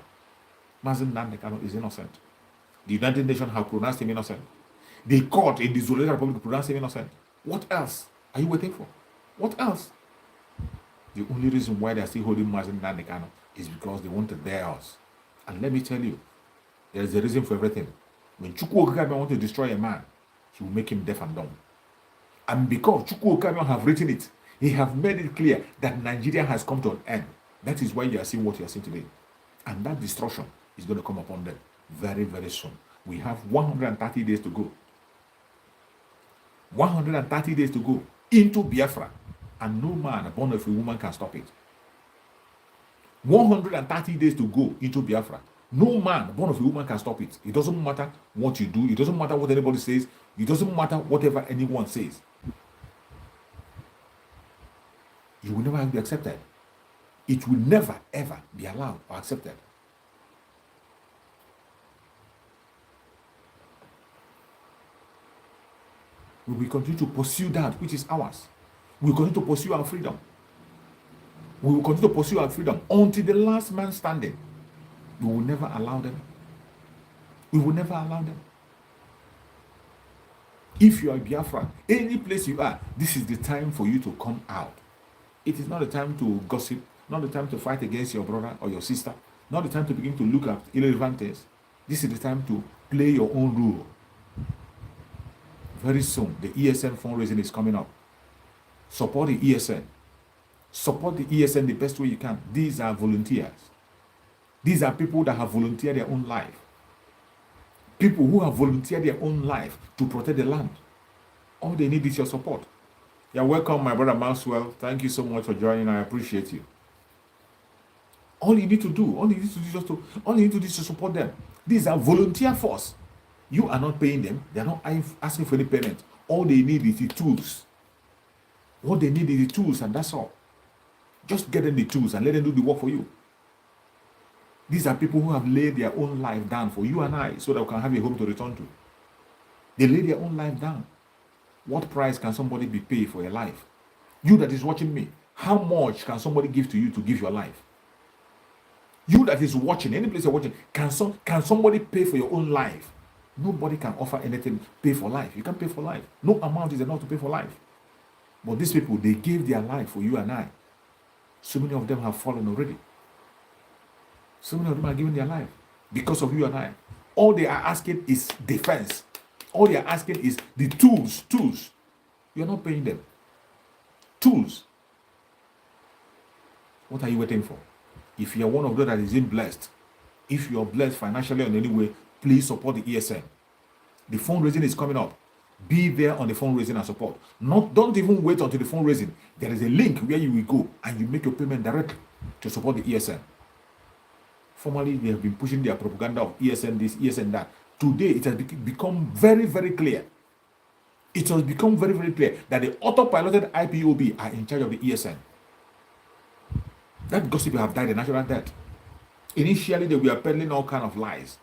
Mazen Nandekano is innocent. The United Nations have pronounced him innocent. The court in the Zolota Republic pronounced him innocent. What else are you waiting for? What else? The only reason why they are still holding Mazen Nandekano is because they want to dare us. And let me tell you, there is a reason for everything. When Chukwu Okakabian wants to destroy a man, he will make him deaf and dumb. And because Chukwu Okakabian have written it, he have made it clear that Nigeria has come to an end. That is why you are seeing what you are seeing today. And that destruction is going to come upon them very, very soon. We have 130 days to go. 130 days to go into Biafra. And no man born of a woman can stop it. 130 days to go into Biafra. No man born of a woman can stop it. It doesn't matter what you do. It doesn't matter what anybody says. It doesn't matter whatever anyone says. You will never be accepted. It will never, ever be allowed or accepted. We will continue to pursue that which is ours. We will continue to pursue our freedom. We will continue to pursue our freedom until the last man standing. We will never allow them. We will never allow them. If you are Biafra, any place you are, this is the time for you to come out. It is not the time to gossip, not the time to fight against your brother or your sister, not the time to begin to look at irrelevant things. This is the time to play your own role. Very soon, the ESN fundraising is coming up. Support the ESN. Support the ESN the best way you can. These are volunteers. These are people that have volunteered their own life. People who have volunteered their own life to protect the land. All they need is your support. You're welcome, my brother Maxwell. Thank you so much for joining. I appreciate you. All you need to do, all you need to do is to support them. These are volunteer force. You are not paying them. They are not asking for any payment. All they need is the tools. What they need is the tools, and that's all. Just get them the tools and let them do the work for you. These are people who have laid their own life down for you and I, so that we can have a home to return to. They lay their own life down. What price can somebody be paid for your life? You that is watching me, how much can somebody give to you to give your life? You that is watching, any place you're watching, can somebody pay for your own life? Nobody can offer anything, pay for life. You can't pay for life. No amount is enough to pay for life. But these people, they gave their life for you and I. So many of them have fallen already. So many of them are giving their life because of you and I. All they are asking is defense. All they are asking is the tools. You're not paying them. Tools. What are you waiting for? If you're one of those that isn't blessed, if you're blessed financially in any way, please support the ESN. The fundraising is coming up. Be there on the fundraising and support. Don't even wait until the fundraising. There is a link where you will go and you make your payment directly to support the ESN. Formerly, they have been pushing their propaganda of ESN this, ESN that. Today, it has become very, very clear. It has become very, very clear that the autopiloted IPOB are in charge of the ESN. That gossip have died a natural death. Initially, they were peddling all kinds of lies.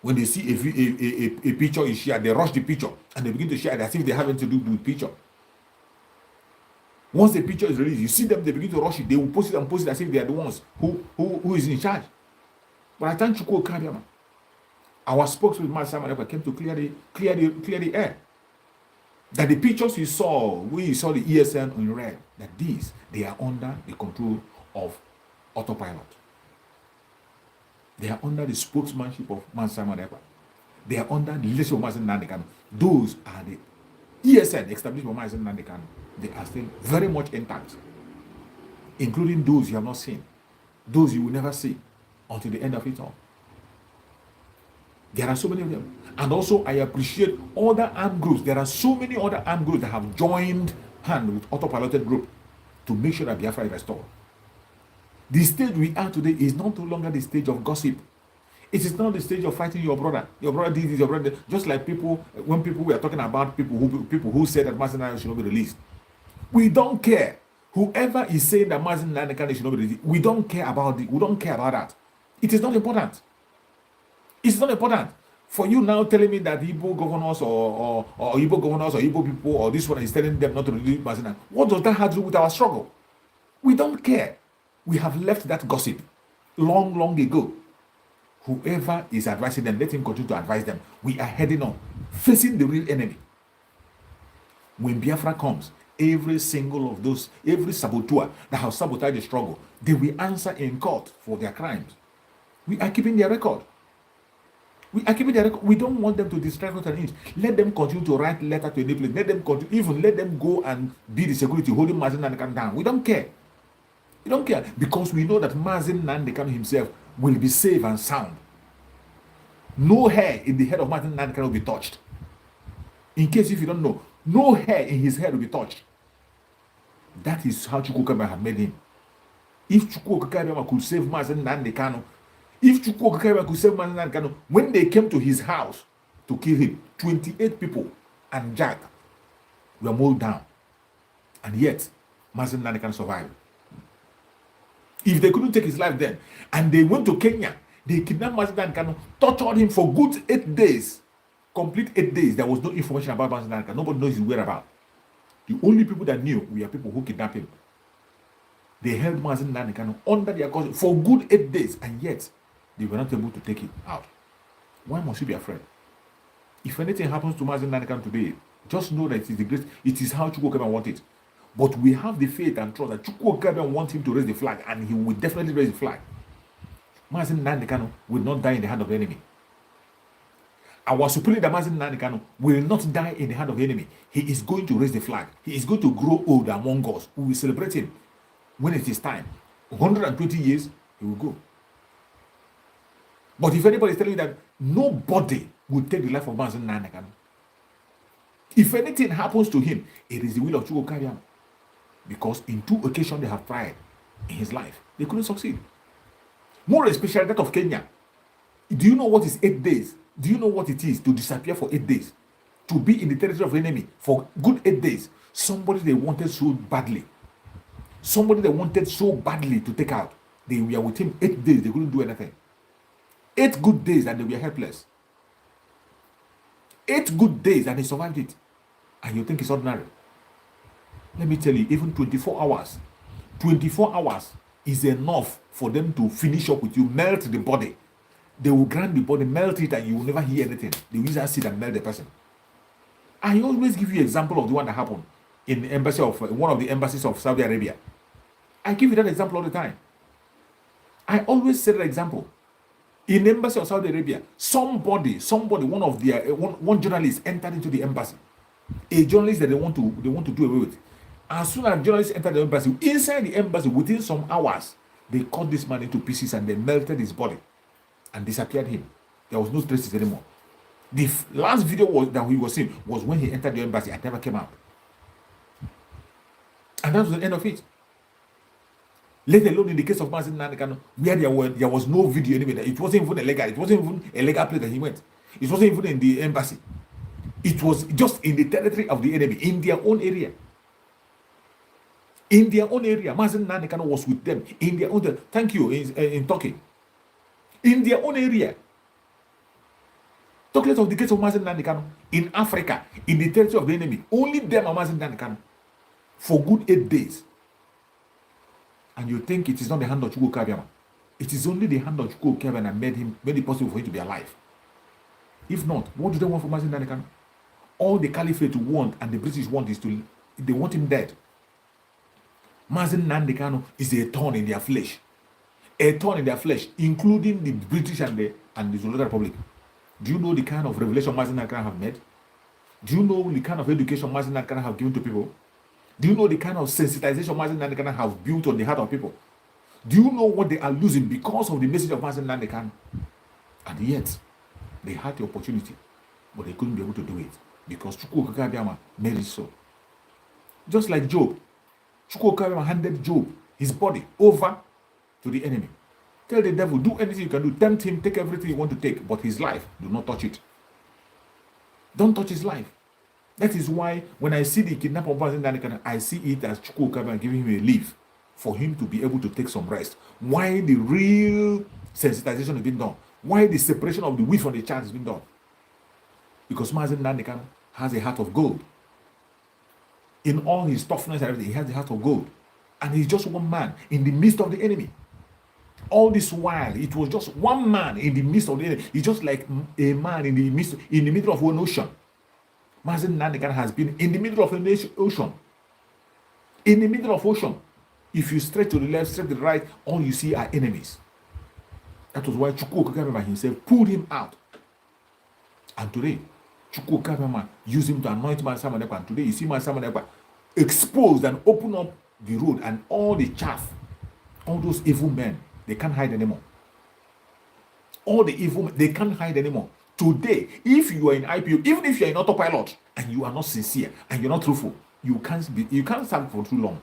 When they see a picture is shared, they rush the picture and they begin to share it as if they have anything to do with the picture. Once the picture is released, you see them, they begin to rush it. They will post it and post it as if they are the ones who is in charge. But I thank Chukwu Okabiama. Our spokesman Simon came to clear the air. That the pictures we saw the ESN in red, that they are under the control of autopilot. They are under the spokesmanship of Simon Ekpa. They are under the leadership of Mazen Nandekano. Those are the ESN established by Mazen Nandekano. They are still very much intact, including those you have not seen, those you will never see until the end of it all. There are so many of them. And also, I appreciate other armed groups. There are so many other armed groups that have joined hand with autopiloted group to make sure that Biafra is restored. The stage we are today is not no longer the stage of gossip. It is not the stage of fighting your brother. Your brother did this, your brother did. Just like when people were talking about people who said that Mazen Nandekano should not be released. We don't care. Whoever is saying that Mazen Nandekano should not be released, we don't care about it. We don't care about that. It is not important. It's not important for you now telling me that Igbo governors or Igbo governors or Igbo people or this one is telling them not to release Mazen Nandekano. What does that have to do with our struggle? We don't care. We have left that gossip long ago. Whoever is advising them, let him continue to advise them. We are heading on, facing the real enemy. When Biafra comes, every single of those, every saboteur that has sabotaged the struggle, they will answer in court for their crimes. We are keeping their record. We don't want them to distract us an inch. Let them continue to write letter to any place. Let them continue, even let them go and be the security holding Mazen Nandekano down. We don't care. We don't care because we know that Mazen Nandekano himself will be safe and sound. No hair in the head of Mazen Nandekano will be touched. In case if you don't know, no hair in his head will be touched. That is how Chukwu Okabiama had made him. If Chukwu Okabiama could save Mazen Nandekano, when they came to his house to kill him, 28 people and Jack were mowed down. And yet, Mazen Nandekano survived. If they couldn't take his life then, and they went to Kenya, they kidnapped Mazen Nandekano, tortured him for good 8 days. Complete 8 days, there was no information about Mazen Nandekano. Nobody knows his whereabouts. The only people that knew were people who kidnapped him. They held Mazen Nandekano under their custody for good 8 days, and yet they were not able to take it out. Why must you be afraid? If anything happens to Mazen Nandekano today, just know that it is the great. It is how Chukwu Okabiama wants it. But we have the faith and trust that Chukwu Okabiama wants him to raise the flag, and he will definitely raise the flag. Mazen Nandekano will not die in the hand of the enemy. Our supreme leader Mazen Nandekano will not die in the hand of the enemy. He is going to raise the flag. He is going to grow old among us. We will celebrate him when it is time. 120 years, he will go. But if anybody is telling you that nobody will take the life of Mazen Nandekano, If anything happens to him, it is the will of Chukwukabiama. Because in 2 occasions they have tried in his life, they couldn't succeed. More especially that of Kenya. Do you know what is 8 days? Do you know what it is to disappear for 8 days? To be in the territory of the enemy for good 8 days. Somebody they wanted so badly. Somebody they wanted so badly to take out. They were with him 8 days, they couldn't do anything. 8 good days and they were helpless. 8 good days and he survived it. And you think it's ordinary? Let me tell you, even 24 hours is enough for them to finish up with you, melt the body. They will grind the body, melt it, and you will never hear anything. They will just sit and melt the person. I always give you an example of the one that happened in the embassy of one of the embassies of Saudi Arabia. I give you that example all the time. I always say that example. In the embassy of Saudi Arabia, somebody, one of their one journalist entered into the embassy. A journalist that they want to do away with. As soon as journalists entered the embassy, inside the embassy, within some hours, they cut this man into pieces and they melted his body and disappeared him. There was no traces anymore. The last video that he was seen was when he entered the embassy and never came out. And that was the end of it. Let alone in the case of Mazen Nandekano, where there was no video anywhere. It wasn't even illegal. It wasn't even a legal place that he went. It wasn't even in the embassy. It was just in the territory of the enemy, in their own area. In their own area. Mazen Nandekano was with them. In their own area. Thank you, in Turkey. In their own area. Talk less of the case of Mazen Nandekano. In Africa, in the territory of the enemy. Only them are Mazen Nandekano. For good 8 days. And you think it is not the hand of Chukwukabiama. It is only the hand of Chukwukabiama that made it possible for him to be alive. If not, what do they want for Mazen Nandekano? All the caliphate want and the British want is they want him dead. Mazen Nandekano is a thorn in their flesh. A thorn in their flesh, including the British and the Zulu Republic. Do you know the kind of revelation Mazen Nandekano have made? Do you know the kind of education Mazen Nandekano have given to people? Do you know the kind of sensitization Mazen Nandekano have built on the heart of people? Do you know what they are losing because of the message of Mazen Nandekano? And yet, they had the opportunity, but they couldn't be able to do it because Chukwukabiama made it so. Just like Job, Chukwukabiama handed Job, his body, over to the enemy. Tell the devil, do anything you can do. Tempt him, take everything you want to take, but his life, do not touch it. Don't touch his life. That is why when I see the kidnap of Mazen Nandekano, I see it as Chukwukabiama giving him a leave for him to be able to take some rest. Why the real sensitization has been done? Why the separation of the wheat from the chaff has been done? Because Mazen Nandekano has a heart of gold. In all his toughness and everything, he has a heart of gold. And he's just one man in the midst of the enemy. All this while, it was just one man in the midst of the enemy. He's just like a man in the middle of an ocean. Mazen Nandekano has been in the middle of an ocean. In the middle of ocean. If you stretch to the left, stretch to the right, all you see are enemies. That was why Chukwukabiama himself pulled him out. And today, Chukwukabiama used him to anoint Mazen Nandekano. And today, you see Mazen Nandekano exposed and open up the road, and all the chaff, all those evil men, they can't hide anymore. All the evil men, they can't hide anymore. Today, if you are in IPO, even if you are in autopilot and you are not sincere and you're not truthful, you can't serve for too long.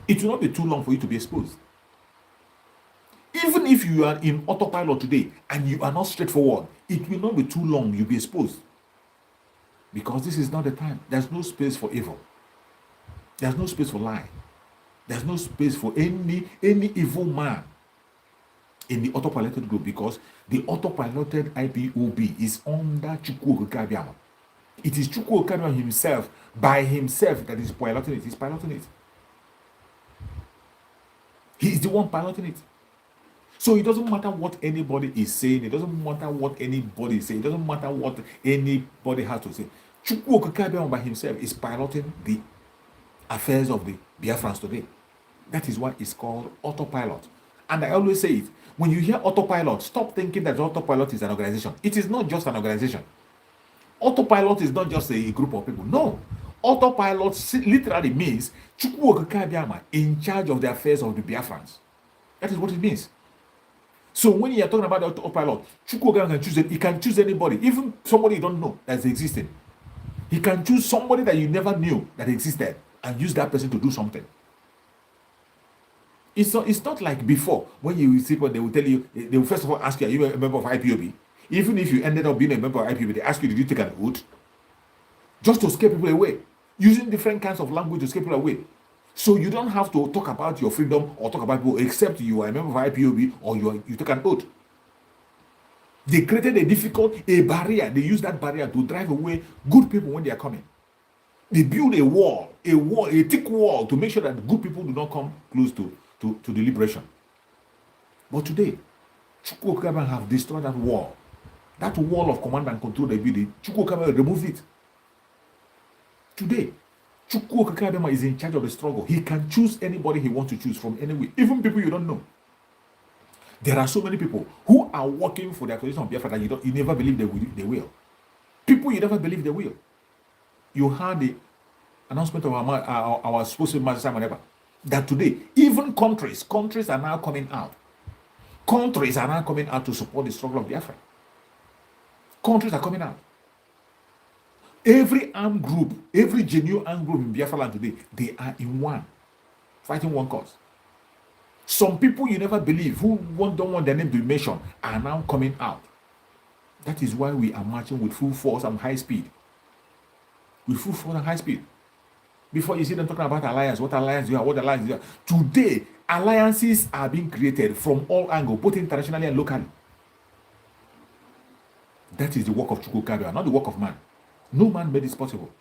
It will not be too long for you to be exposed. Even if you are in autopilot today and you are not straightforward, it will not be too long you'll be exposed. Because this is not the time. There's no space for evil. There's no space for lie. There's no space for any evil man in the autopiloted group, because the autopiloted IPOB is under Chukwukabiama. It is Chukwukabiama himself, by himself, that is piloting it. He's piloting it. He is the one piloting it. So it doesn't matter what anybody is saying. It doesn't matter what anybody is saying. It doesn't matter what anybody has to say. Chukwukabiama by himself is piloting the affairs of the Biafrans today. That is why it's called autopilot. And I always say it. When you hear autopilot, stop thinking that autopilot is an organization. It is not just an organization. Autopilot is not just a group of people. No. Autopilot literally means Chukwukabiama in charge of the affairs of the Biafrans. That is what it means. So when you are talking about the autopilot, Chukwukabiama can choose it. He can choose anybody, even somebody you don't know that's existing. He can choose somebody that you never knew that existed and use that person to do something. It's not like before when you see people, they will tell you, they will first of all ask you, are you a member of IPOB? Even if you ended up being a member of IPOB, they ask you, did you take an oath? Just to scare people away, using different kinds of language to scare people away. So you don't have to talk about your freedom or talk about people except you are a member of IPOB or you took an oath. They created a barrier. They use that barrier to drive away good people when they are coming. They build a thick wall to make sure that good people do not come close to the liberation. But today, Chukwu Okabia have destroyed that wall. That wall of command and control they built, Chukwu Okabia removed it. Today, Chukwu Okabia is in charge of the struggle. He can choose anybody he wants to choose from anywhere, even people you don't know. There are so many people who are working for the acquisition of Biafra that you never believe they will. People you never believe they will. You heard the announcement of our supposed to be Master Simon that today, even countries are now coming out. Countries are now coming out to support the struggle of Biafra. Countries are coming out. Every armed group, every genuine armed group in Biafra land today, they are in one, fighting one cause. Some people you never believe who don't want their name to be mentioned are now coming out. That is why we are marching with full force and high speed. With full force and high speed. Before you see them talking about alliance, what alliance you have, what alliance you have. Today, alliances are being created from all angles, both internationally and locally. That is the work of Chukwu Okabia, not the work of man. No man made this possible.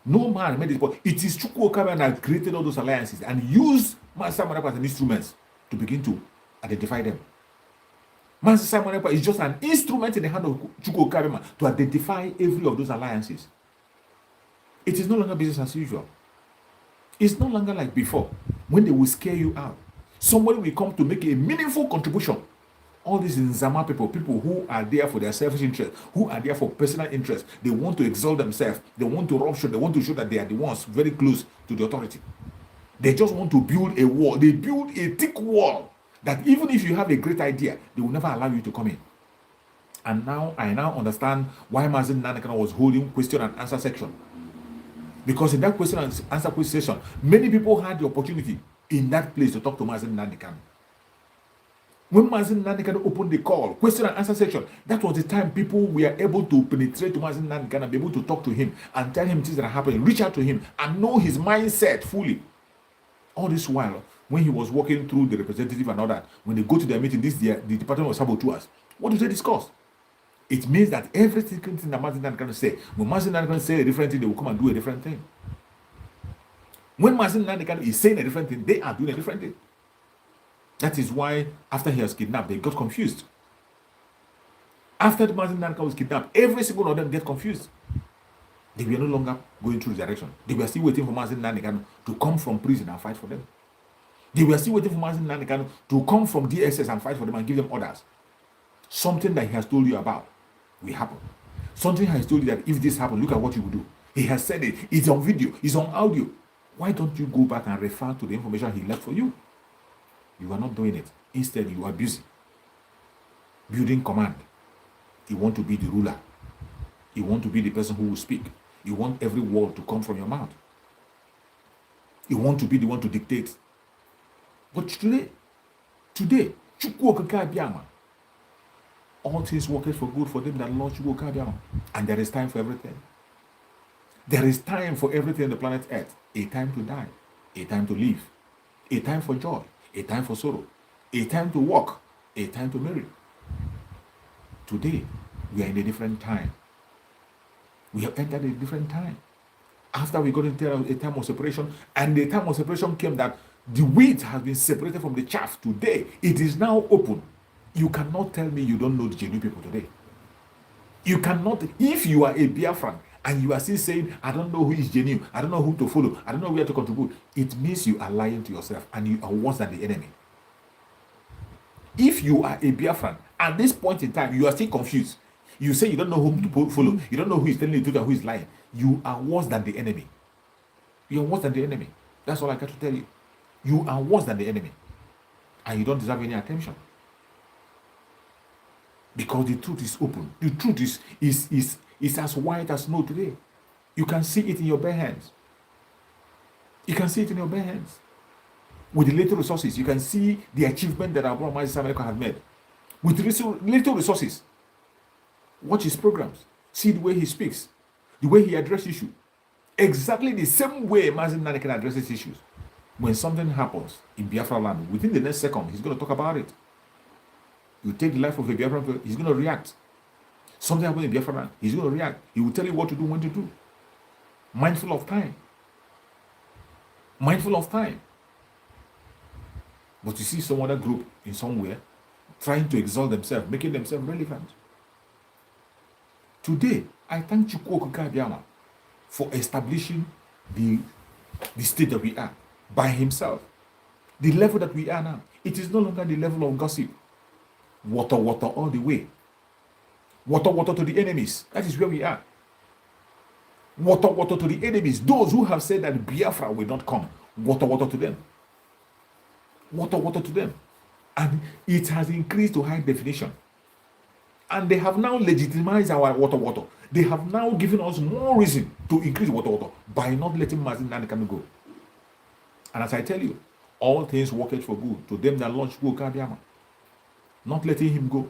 No man made this possible. It is Chukwu Okabia that created all those alliances and used Master Simon as an instrument to begin to identify them. Master Simon is just an instrument in the hand of Chukwu Okabia to identify every of those alliances. It is no longer business as usual. It's no longer like before when they will scare you out. Somebody will come to make a meaningful contribution. All these Nzama people who are there for their selfish interest, who are there for personal interest, they want to exalt themselves, they want to rupture, they want to show that they are the ones very close to the authority. They just want to build a wall. They build a thick wall that even if you have a great idea, they will never allow you to come in. And now I understand why Mazen Nanakana was holding question and answer section. Because in that question and answer session, many people had the opportunity in that place to talk to Mazen Nanakana. When Mazen Nanakana opened the call, question and answer section, that was the time people were able to penetrate to Mazen Nanakana, be able to talk to him and tell him things that are happening, reach out to him and know his mindset fully. All this while, when he was walking through the representative and all that, when they go to their meeting, the Department of Saboteurs, what do they discuss? It means that every single thing that Mazen Nanakana say, when Mazen Nanakana say a different thing, they will come and do a different thing. When Mazen Nanakana is saying a different thing, they are doing a different thing. That is why, after he was kidnapped, they got confused. After Mazen Nanakana was kidnapped, every single one of them get confused. They were no longer going through the direction. They were still waiting for Mazen Nanakana to come from prison and fight for them. They were still waiting for Mazen Nanakana to come from DSS and fight for them and give them orders. Something that he has told you about will happen. Something he has told you that if this happens, look at what you will do. He has said it. It's on video. It's on audio. Why don't you go back and refer to the information he left for you? You are not doing it. Instead, you are busy building command. You want to be the ruler. You want to be the person who will speak. You want every word to come from your mouth. You want to be the one to dictate. But today, Chukwu Okabia, all things work for good for them that love Chukwu Okabia. And there is time for everything. There is time for everything on the planet Earth. A time to die. A time to live. A time for joy. A time for sorrow. A time to walk. A time to marry. Today, we are in a different time. We have entered a different time. After we got into a time of separation, and the time of separation came that the wheat has been separated from the chaff. Today, it is now open. You cannot tell me you don't know the genuine people today. You cannot, if you are a Biafran and you are still saying, I don't know who is genuine, I don't know who to follow, I don't know where to contribute, it means you are lying to yourself and you are worse than the enemy. If you are a Biafran, at this point in time, you are still confused. You say you don't know whom to follow, you don't know who is telling the truth and who is lying. You are worse than the enemy. You are worse than the enemy. That's all I got to tell you. You are worse than the enemy. And you don't deserve any attention. Because the truth is open. The truth is as white as snow today. You can see it in your bare hands. You can see it in your bare hands. With the little resources, you can see the achievement that our brother Mazi America have made. With little resources, watch his programs, see the way he speaks, the way he addresses issues. Exactly the same way Mazi Nani can address issues. When something happens in Biafra land, within the next second, he's going to talk about it. You take the life of a Biafra person, he's going to react. Something happens in Biafra land, he's going to react. He will tell you what to do, when to do. Mindful of time. Mindful of time. But you see some other group in somewhere trying to exalt themselves, making themselves relevant. Today, I thank Chukwu Okike Abiyama for establishing the state that we are by himself. The level that we are now, it is no longer the level of gossip. Wotowoto all the way. Wotowoto to the enemies. That is where we are. Wotowoto to the enemies. Those who have said that Biafra will not come. Wotowoto to them. Wotowoto to them. And it has increased to high definition. And they have now legitimized our Wotowoto. They have now given us more reason to increase Wotowoto by not letting Mazi Nnamdi Kanu go. And as I tell you, all things work out for good to them that launch Chukwu Okike Abiyama. Not letting him go,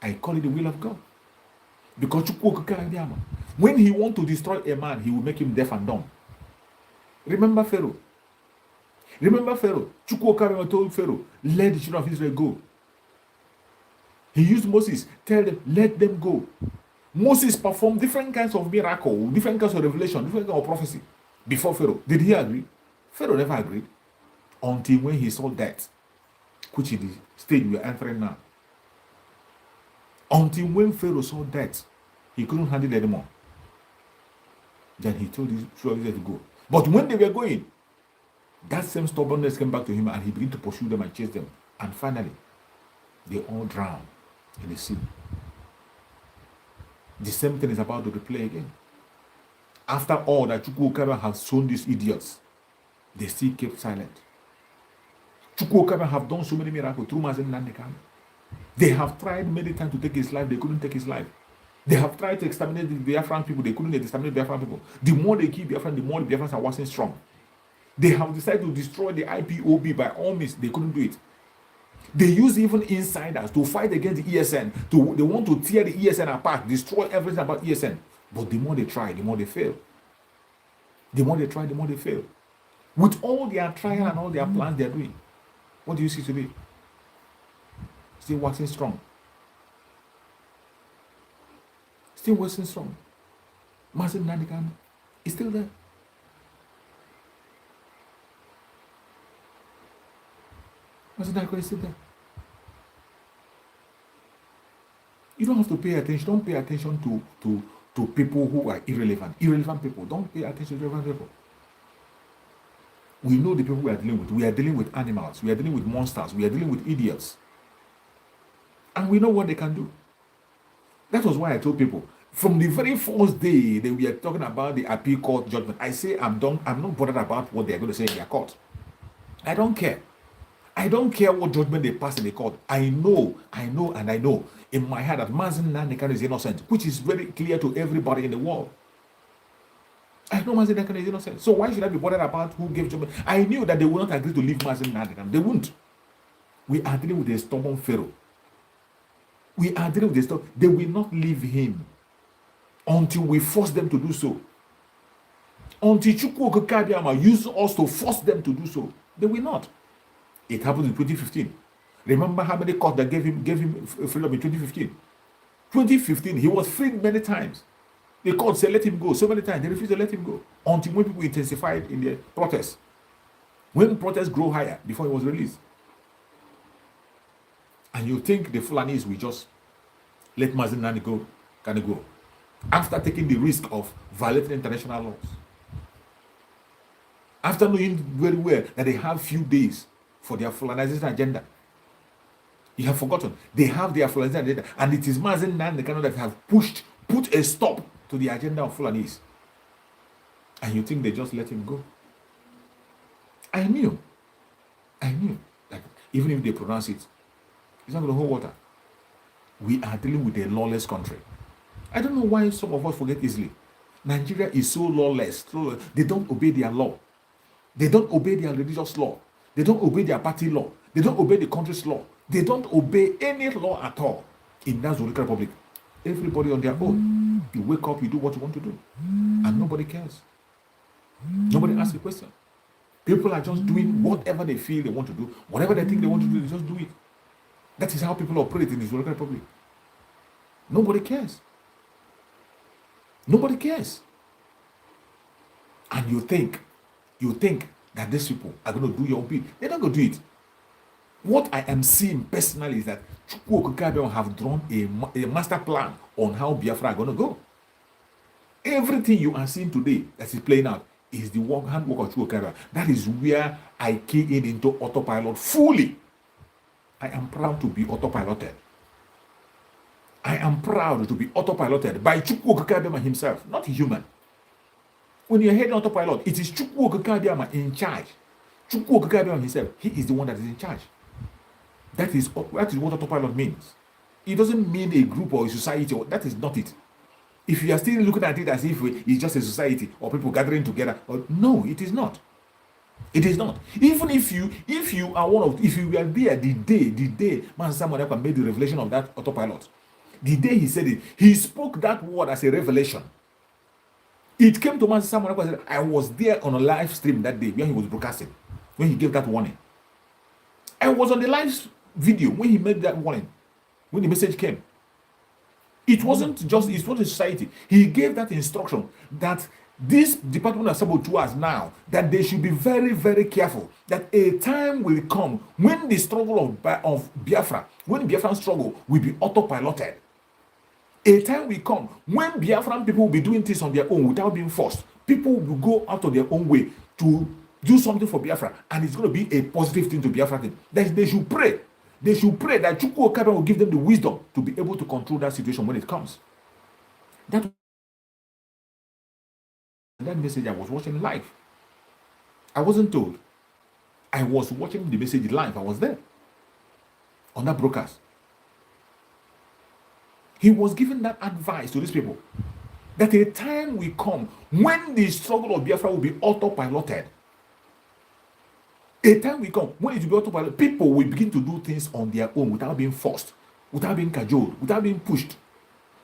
I call it the will of God. Because Chukwu Okike Abiyama, when he wants to destroy a man, he will make him deaf and dumb. Remember Pharaoh. Remember Pharaoh. Chukwu Okike Abiyama told Pharaoh, let the children of Israel go. He used Moses, tell them, let them go. Moses performed different kinds of miracle, different kinds of revelation, different kinds of prophecy before Pharaoh. Did he agree? Pharaoh never agreed until when he saw that, which is the stage we are entering now. Until when Pharaoh saw that, he couldn't handle it anymore. Then he told his children to go. But when they were going, that same stubbornness came back to him and he began to pursue them and chase them. And finally, they all drowned in the sea. The same thing is about to replay again. After all that Chukwu Okike have sown these idiots, they still kept silent. Chukwu Okike have done so many miracles through Mazi Nnamdi Kanu. They have tried many times to take his life, they couldn't take his life. They have tried to exterminate the Biafran people, they couldn't exterminate the Biafran people. The more they keep Biafran, the more the Biafrans are waxing strong. They have decided to destroy the IPOB by all means, they couldn't do it. They use even insiders to fight against the ESN. They want to tear the ESN apart, destroy everything about ESN. But the more they try, the more they fail. The more they try, the more they fail. With all their trial and all their plans they're doing, what do you see today? Still waxing strong. Still waxing strong. Mazi Nnamdi Kanu is still there. Mazi Nnamdi Kanu is still there. You don't have to pay attention. Don't pay attention to people who are irrelevant. Irrelevant people. Don't pay attention to irrelevant people. We know the people we are dealing with. We are dealing with animals. We are dealing with monsters. We are dealing with idiots. And we know what they can do. That was why I told people, from the very first day that we are talking about the appeal court judgment, I say I'm not bothered about what they are going to say in their court. I don't care. I don't care what judgment they pass in the court. I know in my heart that Mazi Nnamdi Kanu is innocent, which is very clear to everybody in the world. I know Mazi Nnamdi Kanu is innocent. So why should I be bothered about who gave judgment? I knew that they would not agree to leave Mazi Nnamdi Kanu. They wouldn't. We are dealing with a stubborn Pharaoh. We are dealing with this stuff. They will not leave him until we force them to do so. Until Chukwu Okike Abiyama use us to force them to do so. They will not. It happened in 2015. Remember how many courts that gave him freedom in 2015? 2015, he was freed many times. The court said let him go so many times. They refused to let him go until when people intensified in their protests. When protests grow higher before he was released. And you think the Fulanis will just let Mazi Nnamdi Kanu go after taking the risk of violating international laws, after knowing very well that they have few days for their Fulanization agenda. You have forgotten they have their Fulanization agenda, and it is Mazi Nnamdi Kanu that have put a stop to the agenda of Fulanis. And you think they just let him go? I knew that even if they pronounce it, it's not going to hold water. We are dealing with a lawless country. I don't know why some of us forget easily. Nigeria is so lawless. They don't obey their law. They don't obey their religious law. They don't obey their party law. They don't obey the country's law. They don't obey any law at all in that Zuluka Republic. Everybody on their own. You wake up, you do what you want to do. And nobody cares. Nobody asks a question. People are just doing whatever they feel they want to do. Whatever they think they want to do, they just do it. That is how people operate in the Zuluka Republic. Nobody cares. Nobody cares. And you think that these people are going to do your bid. They're not going to do it. What I am seeing personally is that Chukwu Okikabion have drawn a master plan on how Biafra are going to go. Everything you are seeing today that is playing out is the handwork of Chukwu Okikabion. That is where I key in into autopilot fully. I am proud to be autopiloted. I am proud to be autopiloted by Chukwu Okikabion himself, not a human. When you're heading autopilot, it is Chukwu Okikabion in charge. Chukwu Okikabion himself, he is the one that is in charge. That is what autopilot means. It doesn't mean a group or a society. That is not it. If you are still looking at it as if it's just a society or people gathering together, no, it is not. It is not. Even if you are one of, if you were there the day Man Samuel made the revelation of that autopilot, the day he said it, he spoke that word as a revelation. It came to Man Samuel and said, I was there on a live stream that day when he was broadcasting, when he gave that warning. I was on the live video when he made that warning, when the message came. It wasn't a society. He gave that instruction that this Department of Saboteurs now, that they should be very, very careful, that a time will come when the struggle of Biafra, when Biafran struggle will be autopiloted. A time will come when Biafran people will be doing things on their own without being forced. People will go out of their own way to do something for Biafra, and it's going to be a positive thing to Biafra. They should pray. They should pray that Chukwu Okikabion will give them the wisdom to be able to control that situation when it comes. That message I was watching live. I wasn't told. I was watching the message live. I was there on that broadcast. He was giving that advice to these people that a time will come when the struggle of Biafra will be autopiloted. A time will come when it will be autopiloted. People will begin to do things on their own without being forced, without being cajoled, without being pushed.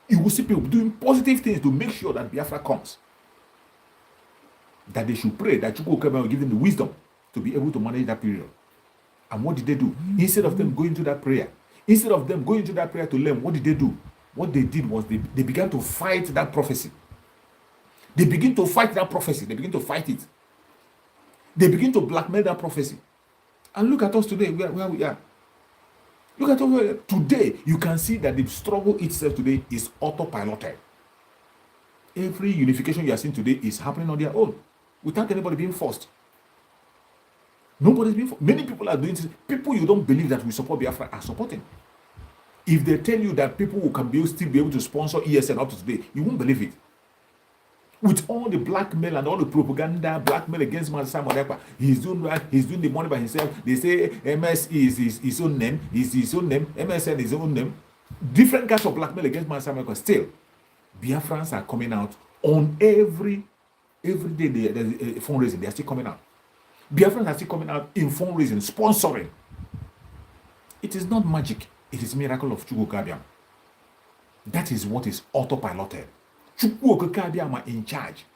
You will see people doing positive things to make sure that Biafra comes. That they should pray that Chukwu Okikabion will give them the wisdom to be able to manage that period. And what did they do? Instead of them going to that prayer, to learn, what did they do? What they did was they began to fight that prophecy. They begin to fight that prophecy. They begin to fight it. They begin to blackmail that prophecy. And look at us today, where we are. Look at us today. You can see that the struggle itself today is autopiloted. Every unification you are seeing today is happening on their own, without anybody being forced. Nobody's being forced. Many people are doing this. People you don't believe that we support Biafra are supporting. If they tell you that people who can still be able to sponsor ESN up to today, you won't believe it. With all the blackmail and all the propaganda, blackmail against Master Modepa, he's doing right, he's doing the money by himself. They say MS is his own name, is his own name, MSN is his own name. Different kinds of blackmail against Master Modepa. Still, Biafrans are coming out on every day. There's fundraising, they are still coming out. Biafrans are still coming out in fundraising, sponsoring. It is not magic. It is miracle of Chukwu Okikabion. That is what is autopiloted. Chukwu Okikabion are in charge.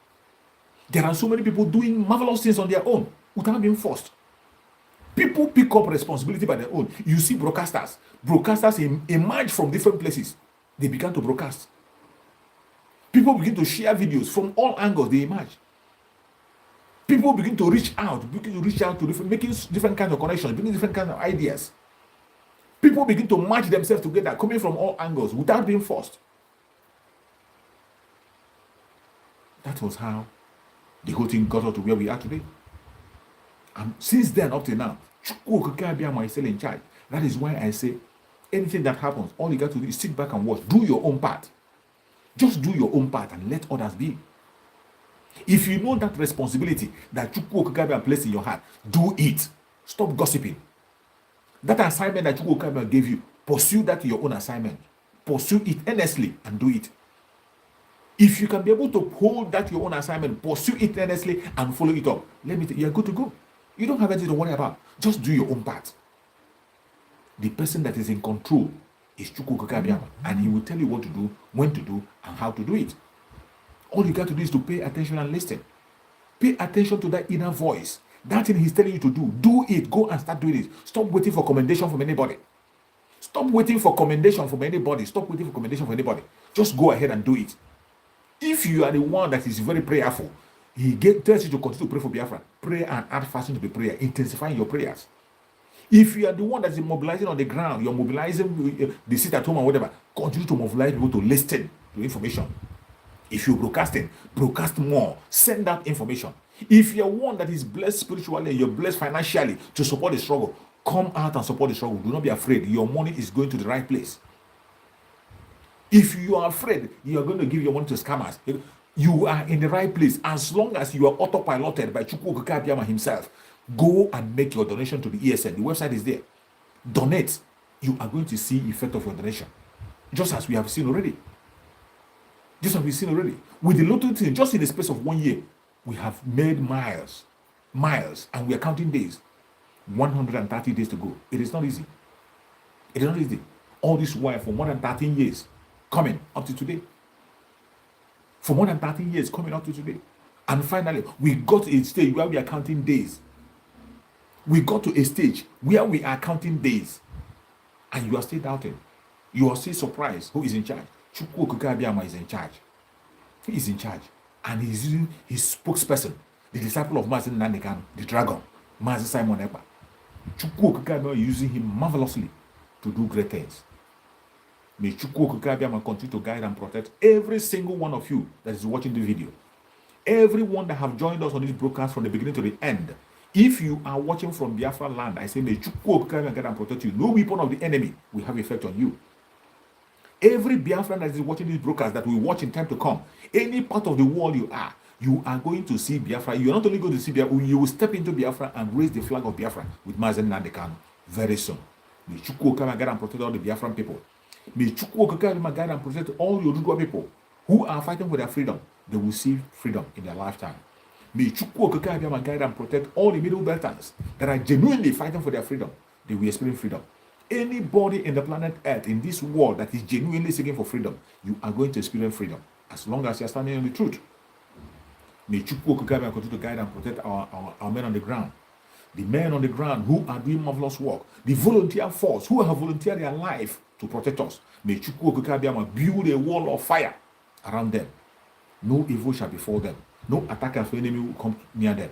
There are so many people doing marvelous things on their own without being forced. People pick up responsibility by their own. You see broadcasters emerge from different places. They began to broadcast. People begin to share videos from all angles. They emerge. People begin to reach out to making different kinds of connections, bringing different kinds of ideas. People begin to match themselves together, coming from all angles without being forced. That was how the whole thing got us to where we are today. And since then up to now, Chukwu Okikabion is still in charge. That is why I say, anything that happens, all you got to do is sit back and watch. Do your own part. Just do your own part and let others be. If you know that responsibility that Chukwu Okikabion placed in your heart, do it. Stop gossiping. That assignment that Chukwu Okikabion gave you, pursue that your own assignment. Pursue it earnestly and do it. If you can be able to hold that your own assignment, pursue it earnestly, and follow it up, let me tell you, you're good to go. You don't have anything to worry about. Just do your own part. The person that is in control is Chukwu Okike Abiama, and he will tell you what to do, when to do, and how to do it. All you got to do is to pay attention and listen. Pay attention to that inner voice. That thing he's telling you to do it. Go and start doing it. Stop waiting for commendation from anybody. Stop waiting for commendation from anybody. Stop waiting for commendation from anybody. Just go ahead and do it. If you are the one that is very prayerful, he tells you to continue to pray for Biafra. Pray and add fasting to the prayer, intensifying your prayers. If you are the one that is mobilizing on the ground, you're mobilizing the sit at home or whatever, continue to mobilize people to listen to information. If you're broadcasting, broadcast more. Send out information. If you're one that is blessed spiritually and you're blessed financially to support the struggle, come out and support the struggle. Do not be afraid. Your money is going to the right place. If you are afraid you are going to give your money to scammers, you are in the right place. As long as you are autopiloted by Chukwu Okike Abiama himself, go and make your donation to the ESN. The website is there. Donate. You are going to see the effect of your donation. Just as we have seen already. Just as we've seen already. With the little thing, just in the space of 1 year, we have made miles, and we are counting days. 130 days to go. It is not easy. It is not easy. All this while for more than 13 years, coming up to today. For more than 13 years, coming up to today. And finally, we got to a stage where we are counting days. We got to a stage where we are counting days. And you are still doubting. You are still surprised. Who is in charge? Chukwu Okike Abiama is in charge. He is in charge. And he's using his spokesperson, the disciple of Mazi Nnamdi Kanu, the dragon, Mazi Simon Ekpa. Chukwu Okike Abiama is using him marvelously to do great things. May Chukwu Okike Abiama continue to guide and protect every single one of you that is watching the video. Everyone that have joined us on this broadcast from the beginning to the end. If you are watching from Biafra land, I say may Chukwu Okike Abiama guide and protect you. No weapon of the enemy will have effect on you. Every Biafran that is watching this broadcast that will watch in time to come, any part of the world you are going to see Biafra. You are not only going to see Biafra, you will step into Biafra and raise the flag of Biafra with Mazi Nnamdi Kanu very soon. May Chukwu Okike Abiama guide and protect all the Biafran people. May Chukwu Okike Abiama guide and protect all your Yoruba people who are fighting for their freedom. They will see freedom in their lifetime. May Chukwu Okike Abiama guide and protect all the Middle Belters that are genuinely fighting for their freedom. They will experience freedom. Anybody in the planet Earth, in this world that is genuinely seeking for freedom, you are going to experience freedom as long as you are standing on the truth. May Chukwu Okike Abiama continue to guide and protect our men on the ground. The men on the ground who are doing marvelous work. The volunteer force who have volunteered their life to protect us. May Chukwu Okike Abiama build a wall of fire around them. No evil shall befall them. No attack of enemy will come near them.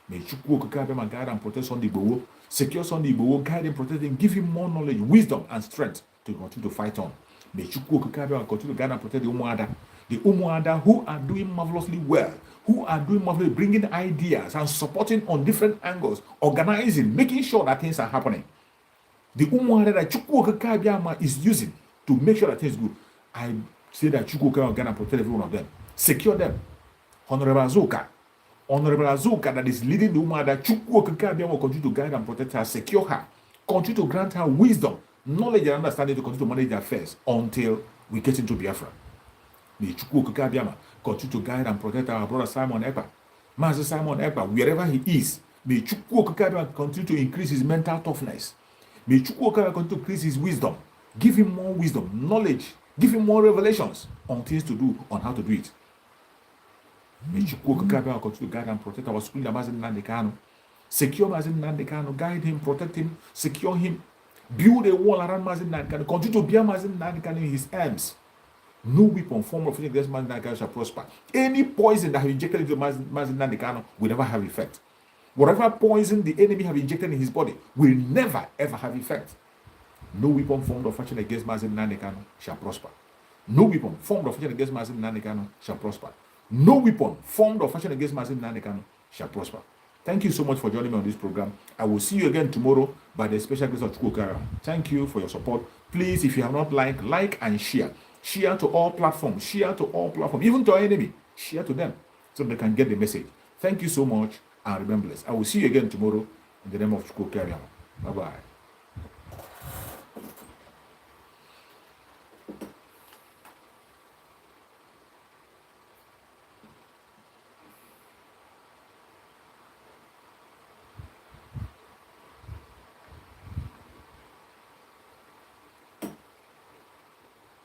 May Chukwu Okike Abiama guide and protect Sunday Igboho. Secure Sunday Igboho, guide him, protect him, give him more knowledge, wisdom, and strength to continue to fight on. May Chukwu Okike Abiama continue to guide and protect the Umuada. The Umuada who are doing marvelously well, who are doing marvelously, bringing ideas and supporting on different angles, organizing, making sure that things are happening. The Umuada that Chukwu Okike Abiama is using to make sure that things are good. I say that Chukwu Okike Abiama guide and protect every one of them. Secure them. Honorable Azuka that is leading the woman that Chukwu Okike Abiama will continue to guide and protect her, secure her, continue to grant her wisdom, knowledge and understanding to continue to manage their affairs until we get into Biafra. May Chukwu Okike Abiama continue to guide and protect our brother Simon Ekpa, Master Simon Ekpa, wherever he is. May Chukwu Okike Abiama continue to increase his mental toughness. May Chukwu Okike Abiama continue to increase his wisdom, give him more wisdom, knowledge, give him more revelations on things to do, on how to do it. May Chukwu Okike Abiama continue to guide and protect our school, Mazi Nnamdi Kanu. Secure Mazi Nnamdi Kanu, guide him, protect him, secure him. Build a wall around Mazi Nnamdi Kanu. Continue to bear Mazi Nnamdi Kanu in his arms. No weapon formed of against Mazi Nnamdi Kanu shall prosper. Any poison that have injected into Mazi Nnamdi Kanu will never have effect. Whatever poison the enemy have injected in his body will never ever have effect. No weapon formed of fashion against Mazi Nnamdi Kanu shall prosper. No weapon formed of fashion against Mazi Nnamdi Kanu shall prosper. No weapon formed or fashioned against Mazi Nnamdi Kanu shall prosper. Thank you so much for joining me on this program. I will see you again tomorrow by the special grace of Chukwu Okike Abiama. Thank you for your support. Please, if you have not liked, like and share. Share to all platforms. Share to all platforms. Even to our enemy. Share to them so they can get the message. Thank you so much and remember this. I will see you again tomorrow in the name of Chukwu Okike Abiama. Bye-bye.